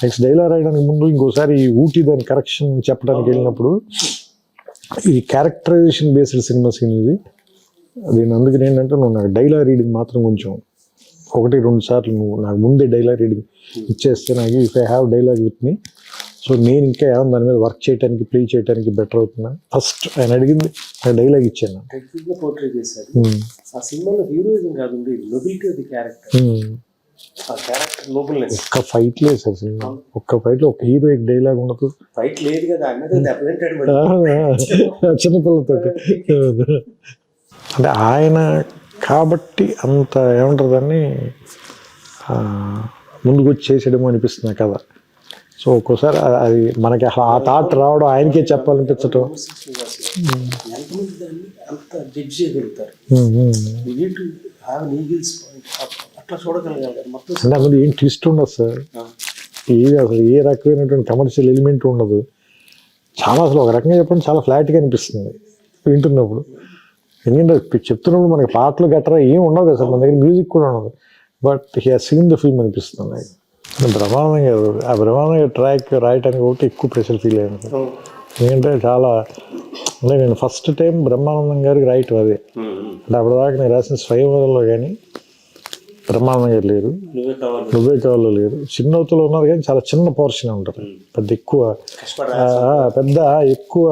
నెక్స్ట్ డైలాగ్ రాయడానికి ముందు ఇంకోసారి ఊటీ దాని కరెక్షన్ చెప్పడానికి వెళ్ళినప్పుడు, ఇది క్యారెక్టరైజేషన్ బేస్డ్ సినిమా సీన్ ఇది, దీని అందుకని ఏంటంటే నువ్వు నాకు డైలాగ్ రీడింగ్ మాత్రం కొంచెం 1-2 సార్లు నువ్వు నాకు ముందే డైలాగ్ రీడింగ్ ఇచ్చేస్తే నాకు if I have dialogue with me, so నేను ఇంకా ఏమన్నా దాని మీద వర్క్ చేయడానికి ప్లే చేయడానికి బెటర్ అవుతున్నా. ఫస్ట్ ఆయన అడిగింది ఆ డైలాగ్ ఇచ్చాను. టెక్నిక్ గా పోర్ట్రేట్ చేశారు. ఆ సినిమాలో హీరోయిజం కాదు, నొబిలిటీ ఆఫ్ ది క్యారెక్టర్, ఆ క్యారెక్టర్ నోబుల్నెస్. ఒక్క ఫైట్ లేదు సార్ సినిమా, ఒక్క ఫైట్ లో ఒక హీరోయిక్ డైలాగ్ ఉండదు. ఫైట్ లేదు కదా అన్నది దెబ్బతింటాడు చిన్నపిల్లతో. అంటే ఆయన కాబట్టి అంత ఏమంటారు దాన్ని ముందుకు వచ్చి చేసేయడమో అనిపిస్తుంది కదా. సో ఒక్కోసారి అది మనకి అసలు ఆ థాట్ రావడం, ఆయనకే చెప్పాలనిపించటం. ఎంతమంది దాన్ని అంత జడ్జ్ చేయగలుగుతారు, అట్లా చూడగలగాలి మొత్తం. అంటే అందులో ఏం ట్విస్ట్ ఉండదు సార్, ఏది అసలు ఏ రకమైనటువంటి కమర్షియల్ ఎలిమెంట్ ఉండదు. చాలా అసలు ఒక రకంగా చెప్పండి చాలా ఫ్లాట్గా అనిపిస్తుంది వింటున్నప్పుడు. ఎందుకంటే చెప్తున్నప్పుడు మనకి పాటలు గట్రా ఏం ఉండవు కదా సార్, మన దగ్గర మ్యూజిక్ కూడా ఉండదు. But he has seen the film అనిపిస్తుంది నాకు. బ్రహ్మానందం గారు ఆ బ్రహ్మానందం గారు ట్రాక్ రాయటానికి ఒకటి ఎక్కువ ప్రెషర్ ఫీల్ అయ్యాను సార్. ఎందుకంటే చాలా అంటే నేను ఫస్ట్ టైం బ్రహ్మానందం గారికి రాయటం అదే. అంటే అప్పటిదాకా నేను రాసిన స్వయంవరంలో కానీ బ్రహ్మానందం గారు లేరు, నువ్వే కావాలో లేరు, చిన్నవతలో ఉన్నారు కానీ చాలా చిన్న పోర్షన్ ఉంటారు, పెద్ద ఎక్కువ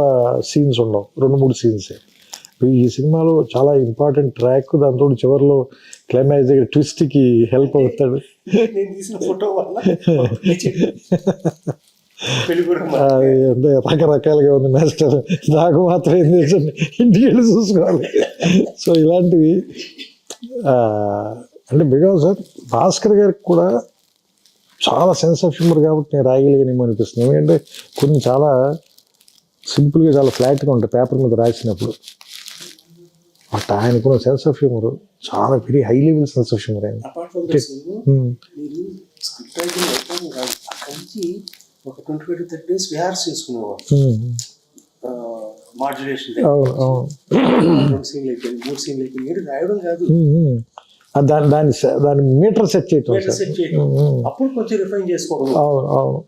సీన్స్ ఉండవు, 2-3 సీన్సే. ఈ సినిమాలో చాలా ఇంపార్టెంట్ ట్రాక్, దాంతో చివరిలో క్లైమాక్స్ దగ్గర ట్విస్ట్కి హెల్ప్ అవుతాడు. అంటే రకరకాలుగా ఉంది మాస్టర్, నాకు మాత్రం ఏం తెలుసండి, ఇంటికి వెళ్ళి చూసుకోవాలి. సో ఇలాంటివి అంటే బికాజ్ సార్ భాస్కర్ గారికి కూడా చాలా సెన్స్ ఆఫ్ హ్యూమర్ కాబట్టి నేను రాయగలిగానేమో అనిపిస్తుంది. ఎందుకంటే కొన్ని చాలా సింపుల్గా చాలా ఫ్లాట్గా ఉంటాయి పేపర్ మీద రాసినప్పుడు. బట్ ఆయనకున్న సెన్స్ ఆఫ్ హ్యూమర్ చాలా very high level sense of humour. ఆయన ఒక 25-30 days రిహార్స్ చేసుకునేవారు. మాడ్యులేషన్ 2 సీన్లు అయిపోయింది, 3 సీన్లు అయిపోయింది, రాయడం కాదు, దాని మీటర్ సెట్ చేయటం, అప్పుడు కొంచెం రిఫైన్ చేసుకోవడం. అవును అవును.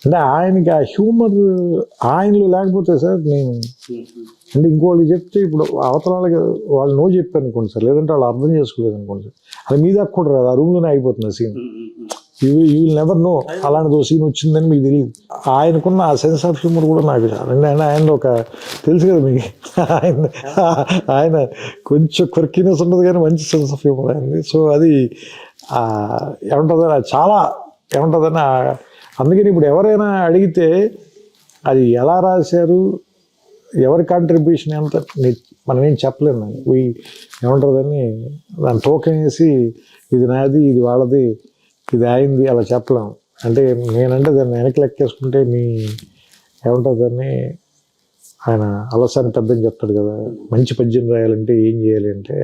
అంటే ఆయనకి ఆ హ్యూమర్ ఆయనలో లేకపోతే సార్ నేను అంటే ఇంకోళ్ళకి చెప్తే ఇప్పుడు అవతల వాళ్ళకి వాళ్ళు నో చెప్పారు అనుకోండి సార్, లేదంటే వాళ్ళు అర్థం చేసుకోలేదు అనుకోండి సార్, అది మీ దాకా కూడా రాదు, ఆ రూమ్లోనే అయిపోతుంది scene. You will never know అలాంటిది సీన్ వచ్చిందని మీకు తెలియదు. ఆయనకున్న ఆ సెన్స్ ఆఫ్ హ్యూమర్ కూడా నాకు చాలా అంటే ఆయన ఒక తెలుసు కదా మీకు, ఆయన కొంచెం క్వర్కీనెస్ ఉండదు కానీ మంచి సెన్స్ ఆఫ్ హ్యూమర్ అయింది. సో అది ఏమంటుందని చాలా ఏమంటుందని అందుకని ఇప్పుడు ఎవరైనా అడిగితే అది ఎలా రాశారు, ఎవరి కాంట్రిబ్యూషన్ ఎంత మనం ఏం చెప్పలేము. దాన్ని ఏమంటుందని దాన్ని టోకెన్ వేసి ఇది నాది ఇది వాళ్ళది ఇది అయింది అలా చెప్పలేము. అంటే నేనంటే దాన్ని వెనక్కి లెక్కేసుకుంటే మీ ఏమంటుంది దాన్ని ఆయన అలసాని పెద్దని చెప్తాడు కదా, మంచి పద్యం రాయాలంటే ఏం చేయాలి అంటే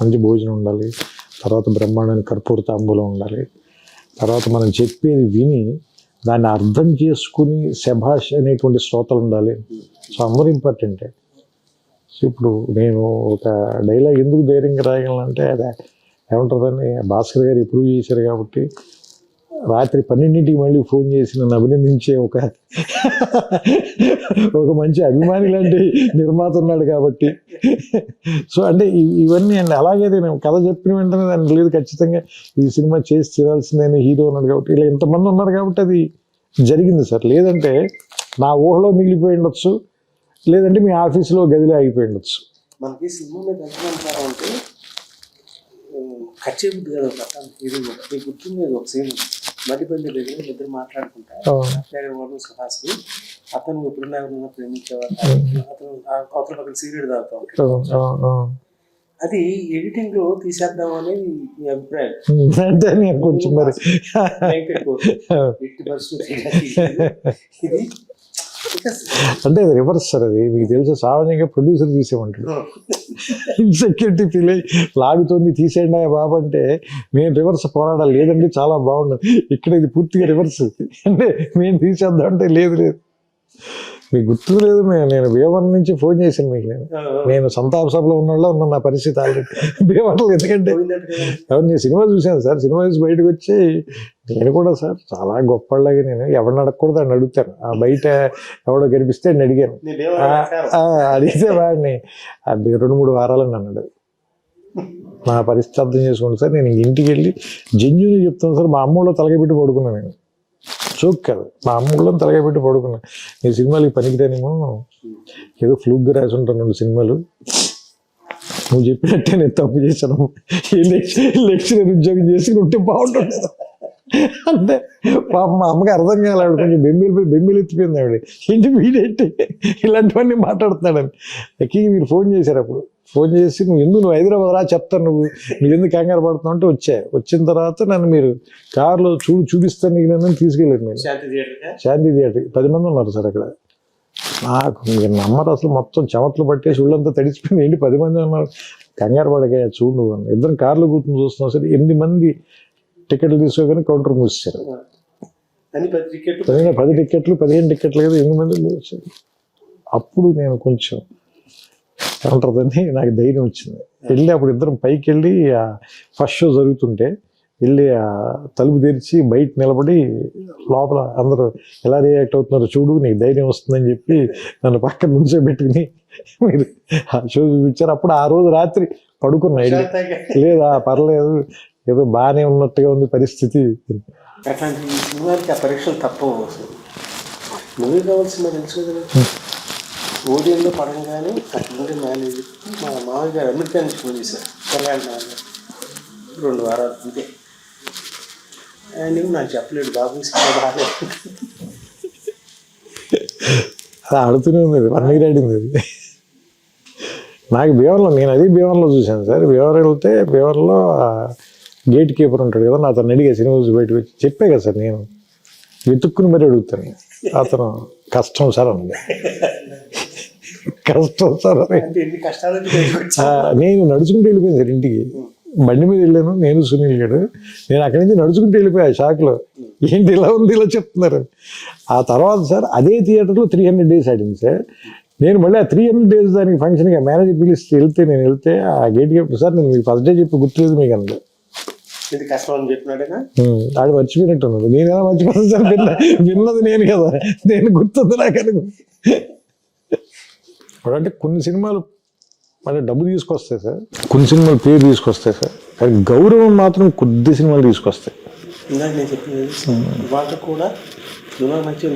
మంచి భోజనం ఉండాలి, తర్వాత బ్రహ్మాండానికి కర్పూర తాంబూలం ఉండాలి, తర్వాత మనం చెప్పేది విని దాన్ని అర్థం చేసుకుని శభాష్ అనేటువంటి శ్రోతలు ఉండాలి. సో అందరూ ఇంపార్టెంటే. సో ఇప్పుడు నేను ఒక డైలాగ్ ఎందుకు ధైర్యంగా రాయగలనంటే అదే ఏమంటుందని భాస్కర్ గారు ఎప్పుడు చేశారు కాబట్టి రాత్రి 12ంటికి మళ్ళీ ఫోన్ చేసి నన్ను అభినందించే ఒక మంచి అభిమాని లాంటి నిర్మాత ఉన్నాడు కాబట్టి. సో అంటే ఇవన్నీ అండి. అలాగే నేను కథ చెప్పిన వెంటనే దాన్ని లేదు ఖచ్చితంగా ఈ సినిమా చేసి తీరాల్సిందని హీరో ఉన్నాడు కాబట్టి ఇలా ఇంతమంది ఉన్నారు కాబట్టి అది జరిగింది సార్. లేదంటే నా ఊహలో మిగిలిపోయి ఉండొచ్చు, లేదంటే మీ ఆఫీసులో గదిలో అయిపోయి ఉండొచ్చు. మనకి సినిమా మీద ఎంతమంటారు అంటే ఖర్చే బుద్ధి కదా ఒక ఇది మీకు గుర్తుంది ఒక సీన్ మధ్యపల్లి దగ్గర ఇద్దరు మాట్లాడుకుంటారు సుహాస్ని, అతను ఎప్పుడున్నా ఎవరన్నా ప్రేమించేవారు, అతను అవతల పక్కన సిగరెట్ తాగుతూ ఉంటాడు. అది ఎడిటింగ్ లో తీసేద్దాం అనేది మీ అభిప్రాయం? అంటే నేను కొంచెం మరి ఇది అంటే అది రివర్స్ సార్. అది మీకు తెలుసు సామాన్యంగా ప్రొడ్యూసర్ తీసేమంటాడు, ఇన్సెక్యూరిటీ ఫీల్ అయ్యి లాగుతోంది తీసేయండి బాబు అంటే మేము రివర్స్ పోరాడాలి, లేదండి చాలా బాగుండదు. ఇక్కడ ఇది పూర్తిగా రివర్స్ అంటే మేము తీసేద్దాం అంటే లేదు లేదు మీకు గుర్తు లేదు. నేను భీమవరం నుంచి ఫోన్ చేశాను మీకు, నేను సంతాప సభలో ఉన్నోళ్ళ ఉన్న నా పరిస్థితి ఆల్రెడీ భీమవరంలో. ఎందుకంటే ఎవరు నేను సినిమా చూశాను సార్, సినిమా చూసి బయటకు వచ్చి నేను కూడా సార్ చాలా గొప్పలాగా నేను ఎవరిని అడగకూడదు అని అడుగుతాను. ఆ బయట ఎవడో కనిపిస్తే నేను అడిగాను, అడిగితే వాడిని 2-3 వారాలని అన్నాడు. నా పరిస్థితి అర్థం చేసుకోండి సార్, నేను ఇంటికి వెళ్ళి జెన్యూన్గా చెప్తాను సార్, మా అమ్మలో తలకి పెట్టి పడుకున్నాను నేను. షోక్ కాదు, మా అమ్మ కూడా తలగా పెట్టి పడుకున్నా. నీ సినిమాలకి పనికిరానేమో, ఏదో ఫ్లూక్గా రాసి ఉంటాను 2 సినిమాలు, నువ్వు చెప్పినట్టే నేను తప్పు చేశాను, లెక్చరర్ ఉద్యోగం చేసి ఉంటే బాగుంటుంది అంటే పాప మా అమ్మకి అర్థం కాలే. ఆవిడ కొంచెం బెంబీలు ఎత్తిపోయింది. ఆవిడ ఏంటి వీడేంటి ఇలాంటివన్నీ మాట్లాడుతున్నాడని. ఎక్కి మీరు ఫోన్ చేశారు, అప్పుడు ఫోన్ చేసి నువ్వు హైదరాబాద్ రా చెప్తాను, నువ్వు ఎందుకు కంగారు పడుతున్నావు అంటే వచ్చిన తర్వాత నన్ను మీరు కార్లో చూపిస్తాను నీకు నన్ను తీసుకెళ్ళారు. మీరు శాంతి థియేటర్కి 10 మంది ఉన్నారు సార్ అక్కడ. నాకు మీరు నమ్మరు అసలు, మొత్తం చెమట్లు పట్టేసి ఒళ్ళంతా తడిచిపోయింది. ఏంటి 10 మంది ఉన్నారు, కంగారు పడగా చూడు అని. ఇద్దరం కార్లో కూర్చొని చూస్తున్నాం సరే. 8 మంది టికెట్లు తీసుకోగానే కౌంటర్ మూసేశారు. 10 టికెట్లు 15 టికెట్లు కదా, 8 మంది మూసేశారు. అప్పుడు నేను కొంచెం ఏమంటుందని నాకు ధైర్యం వచ్చింది. వెళ్ళి అప్పుడు ఇద్దరం పైకి వెళ్ళి ఫస్ట్ షో జరుగుతుంటే వెళ్ళి తలుపు తెరిచి బయట నిలబడి లోపల అందరూ ఎలా రియాక్ట్ అవుతున్నారో చూడు, నీకు ధైర్యం వస్తుందని చెప్పి నన్ను పక్కన నుంచో పెట్టుకుని మీరు ఆ షో చూపించారు. అప్పుడు ఆ రోజు రాత్రి పడుకున్నా. లేదా పర్లేదు, ఏదో బాగానే ఉన్నట్టుగా ఉంది పరిస్థితి. అట్లాంటి సినిమాలకి ఆ పరీక్షలు తప్పవు. మూవీ కావాల్సిన తెలుసు కదా, ఓడియంలో పడంగానే అట్లుంటే మేనేజ్ మా మామయ్య గారు అమెరికా నుంచి ఫోన్ చేశారు, తెలంగాణ 2 వారాలు అంతే. ఆయన నాకు చెప్పలేడు, బాబు సినిమా బాగాలేదు ఆడుతూనే ఉంది, 1 year ఆడింది అది. నాకు భీవరంలో, నేను అది భీవరంలో చూశాను సార్. భీవరం వెళ్తే భీవరంలో గేట్ కీపర్ ఉంటాడు కదా, అతను అడిగా సినిమా చూసి బయటకు వచ్చి చెప్పే కదా సార్, నేను వెతుక్కుని మరీ అడుగుతాను. అతను కష్టం సార్ అండి, కష్టం సార్ అని. నేను నడుచుకుంటూ వెళ్ళిపోయాను సార్ ఇంటికి. బండి మీద వెళ్ళాను నేను, సునీల్ గారు. నేను అక్కడి నుంచి నడుచుకుంటూ వెళ్ళిపోయా షాక్లో, ఏంటి ఇలా ఉంది ఇలా చెప్తున్నారు. ఆ తర్వాత సార్ అదే థియేటర్లో 300 days ఆడింది సార్. నేను మళ్ళీ ఆ 300 days దానికి ఫంక్షన్గా మేనేజర్ పిలిస్తే నేను వెళ్తే ఆ గేట్ కీపర్ సార్ నేను మీకు ఫస్ట్ డే చెప్పి గుర్తులేదు మీకు అన్నాడు. ఇది కష్టం అని చెప్పినాడేనా, ఆడు మర్చిపోయినట్టున్నాడు. నేను ఎలా మర్చిపోతాను సార్, విన్నది నేను కదా, నేను గుర్తుంది నాకు అనుకుంది. అంటే కొన్ని సినిమాలు అంటే డబ్బు తీసుకొస్తాయి సార్, కొన్ని సినిమాలు పేరు తీసుకొస్తాయి సార్, కానీ గౌరవం మాత్రం కొద్ది సినిమాలు తీసుకొస్తాయి. ఇందాక నేను చెప్పినది వాళ్ళకి కూడా నువ్వు మంచిగా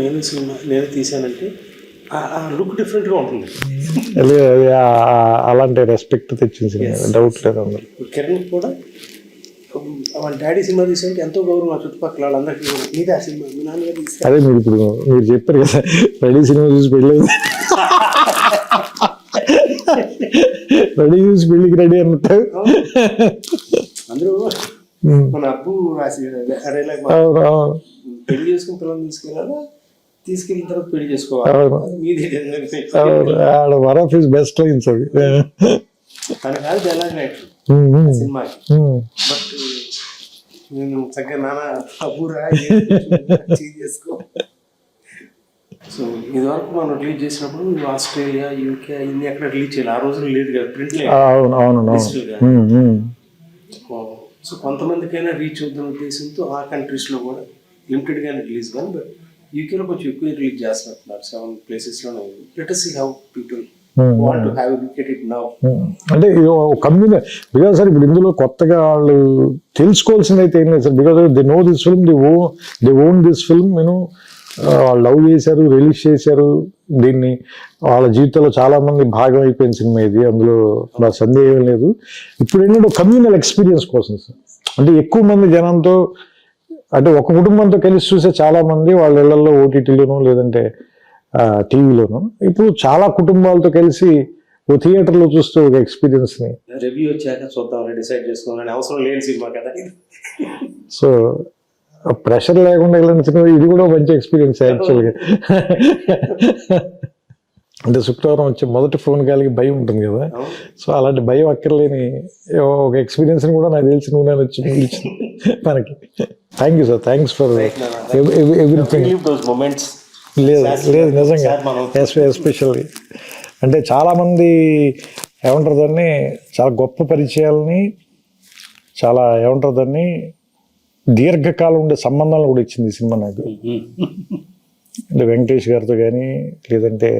నేను తీసానంటే ఆ లుక్ డిఫరెంట్గా ఉంటుంది. అలాంటి రెస్పెక్ట్ తెచ్చిన సినిమా, డౌట్ లేదు అందులో. కిరణ్ కూడా వాళ్ళ డాడీ సినిమా తీసారంటే ఎంతో గౌరవం ఆ చుట్టుపక్కల వాళ్ళందరికీ. నీది ఆ సినిమా మీ నాన్నగారు తీస్తే అదే మీరు ఇప్పుడు మీరు చెప్పారు కదా రెడీ సినిమా చూసి పెళ్ళలేదు, రెడీ చూసి పెళ్ళికి రెడీ అన్నట్టు అందరూ మన అబ్బు రాసి పెళ్లి చేసుకుని పిల్లలు తీసుకెళ్ళిన తర్వాత పెళ్లి చేసుకోవాలి. బెస్ట్ లైన్స్ అవి. తన కాదు డైలాగ్ రైటర్ సినిమాకి. బట్ నేను చక్కగా నాన్న అబ్బురా చేసుకో. సో ఇదివరకు మనం రిలీజ్ చేసినప్పుడు ఆస్ట్రేలియా, యూకే ఇన్ని ఎక్కడ రిలీజ్ చేయాలి, ఆ రోజులు లేదు కదా, ప్రింట్ లేదు. సో కొంతమందికైనా రీచ్ అవుతున్న ఉద్దేశంతో ఆ కంట్రీస్లో కూడా లిమిటెడ్గానే రిలీజ్ కానీ, బట్ యూకేలో కొంచెం ఎక్కువ రిలీజ్ చేస్తున్నారు. 7 ప్లేసెస్లోనే. Let us see how people want to have a look at it now. అంటే కమ్యూనిటీ బికాజ్ సార్ ఇప్పుడు ఇందులో కొత్తగా వాళ్ళు తెలుసుకోవాల్సింది అయితే ఏం లేదు sir. Because they know this film, they own this film. వాళ్ళు లవ్ చేశారు, రిలీజ్ చేశారు దీన్ని. వాళ్ళ జీవితంలో చాలా మంది భాగం అయిపోయిన సినిమా ఇది, అందులో సందేహం లేదు. ఇప్పుడు ఏంటంటే కమ్యూనల్ ఎక్స్పీరియన్స్ కోసం సార్, అంటే ఎక్కువ మంది జనంతో, అంటే ఒక కుటుంబంతో కలిసి చూసే చాలా మంది వాళ్ళ ఇళ్లలో ఓటీటీలోనూ లేదంటే టీవీలోనూ. ఇప్పుడు చాలా కుటుంబాలతో కలిసి ఓ థియేటర్లో చూస్తూ ఒక ఎక్స్పీరియన్స్ని రివ్యూ వచ్చాక చూద్దాం డిసైడ్ చేసుకోవాలని అవసరం లేని సినిమా కదా. సో ప్రెషర్ లేకుండా వెళ్ళిన సినిమా ఇది కూడా మంచి ఎక్స్పీరియన్స్ యాక్చువల్గా. అంటే శుక్రవారం వచ్చే మొదటి ఫోన్ కాల్కి భయం ఉంటుంది కదా, సో అలాంటి భయం అక్కర్లేని ఒక ఎక్స్పీరియన్స్ని కూడా నాకు తెలిసి నువ్వు నేను వచ్చి పిలిచింది మనకి. Thank you sir, thanks for everything. లేదు నిజంగా ఎస్పెషల్లీ అంటే చాలామంది ఏమంటారు దాన్ని, చాలా గొప్ప పరిచయాలని, చాలా ఏమంటారు దాన్ని, దీర్ఘకాలం ఉండే సంబంధాలు కూడా ఇచ్చింది ఈ సినిమా నాకు. అంటే వెంకటేష్ గారితో కానీ లేదంటే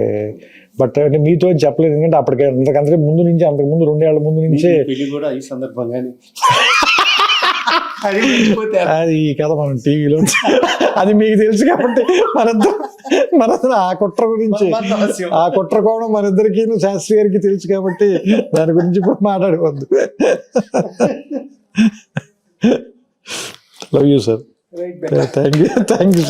బట్ అంటే మీతో చెప్పలేదు, ఎందుకంటే అప్పటికే అంతకంటే ముందు నుంచి, అంతకుముందు 2 ఏళ్ల ముందు నుంచే కూడా ఈ సందర్భంగానే అది మర్చిపోతే అది ఈ కథ మనం టీవీలో అది మీకు తెలుసు కాబట్టి మనిద్దరం ఆ కుట్ర గురించి ఆ కుట్ర కోణం మనిద్దరికి శాస్త్రి గారికి తెలుసు కాబట్టి దాని గురించి ఇప్పుడు మాట్లాడుకోవద్దు. Love you sir. Right thank you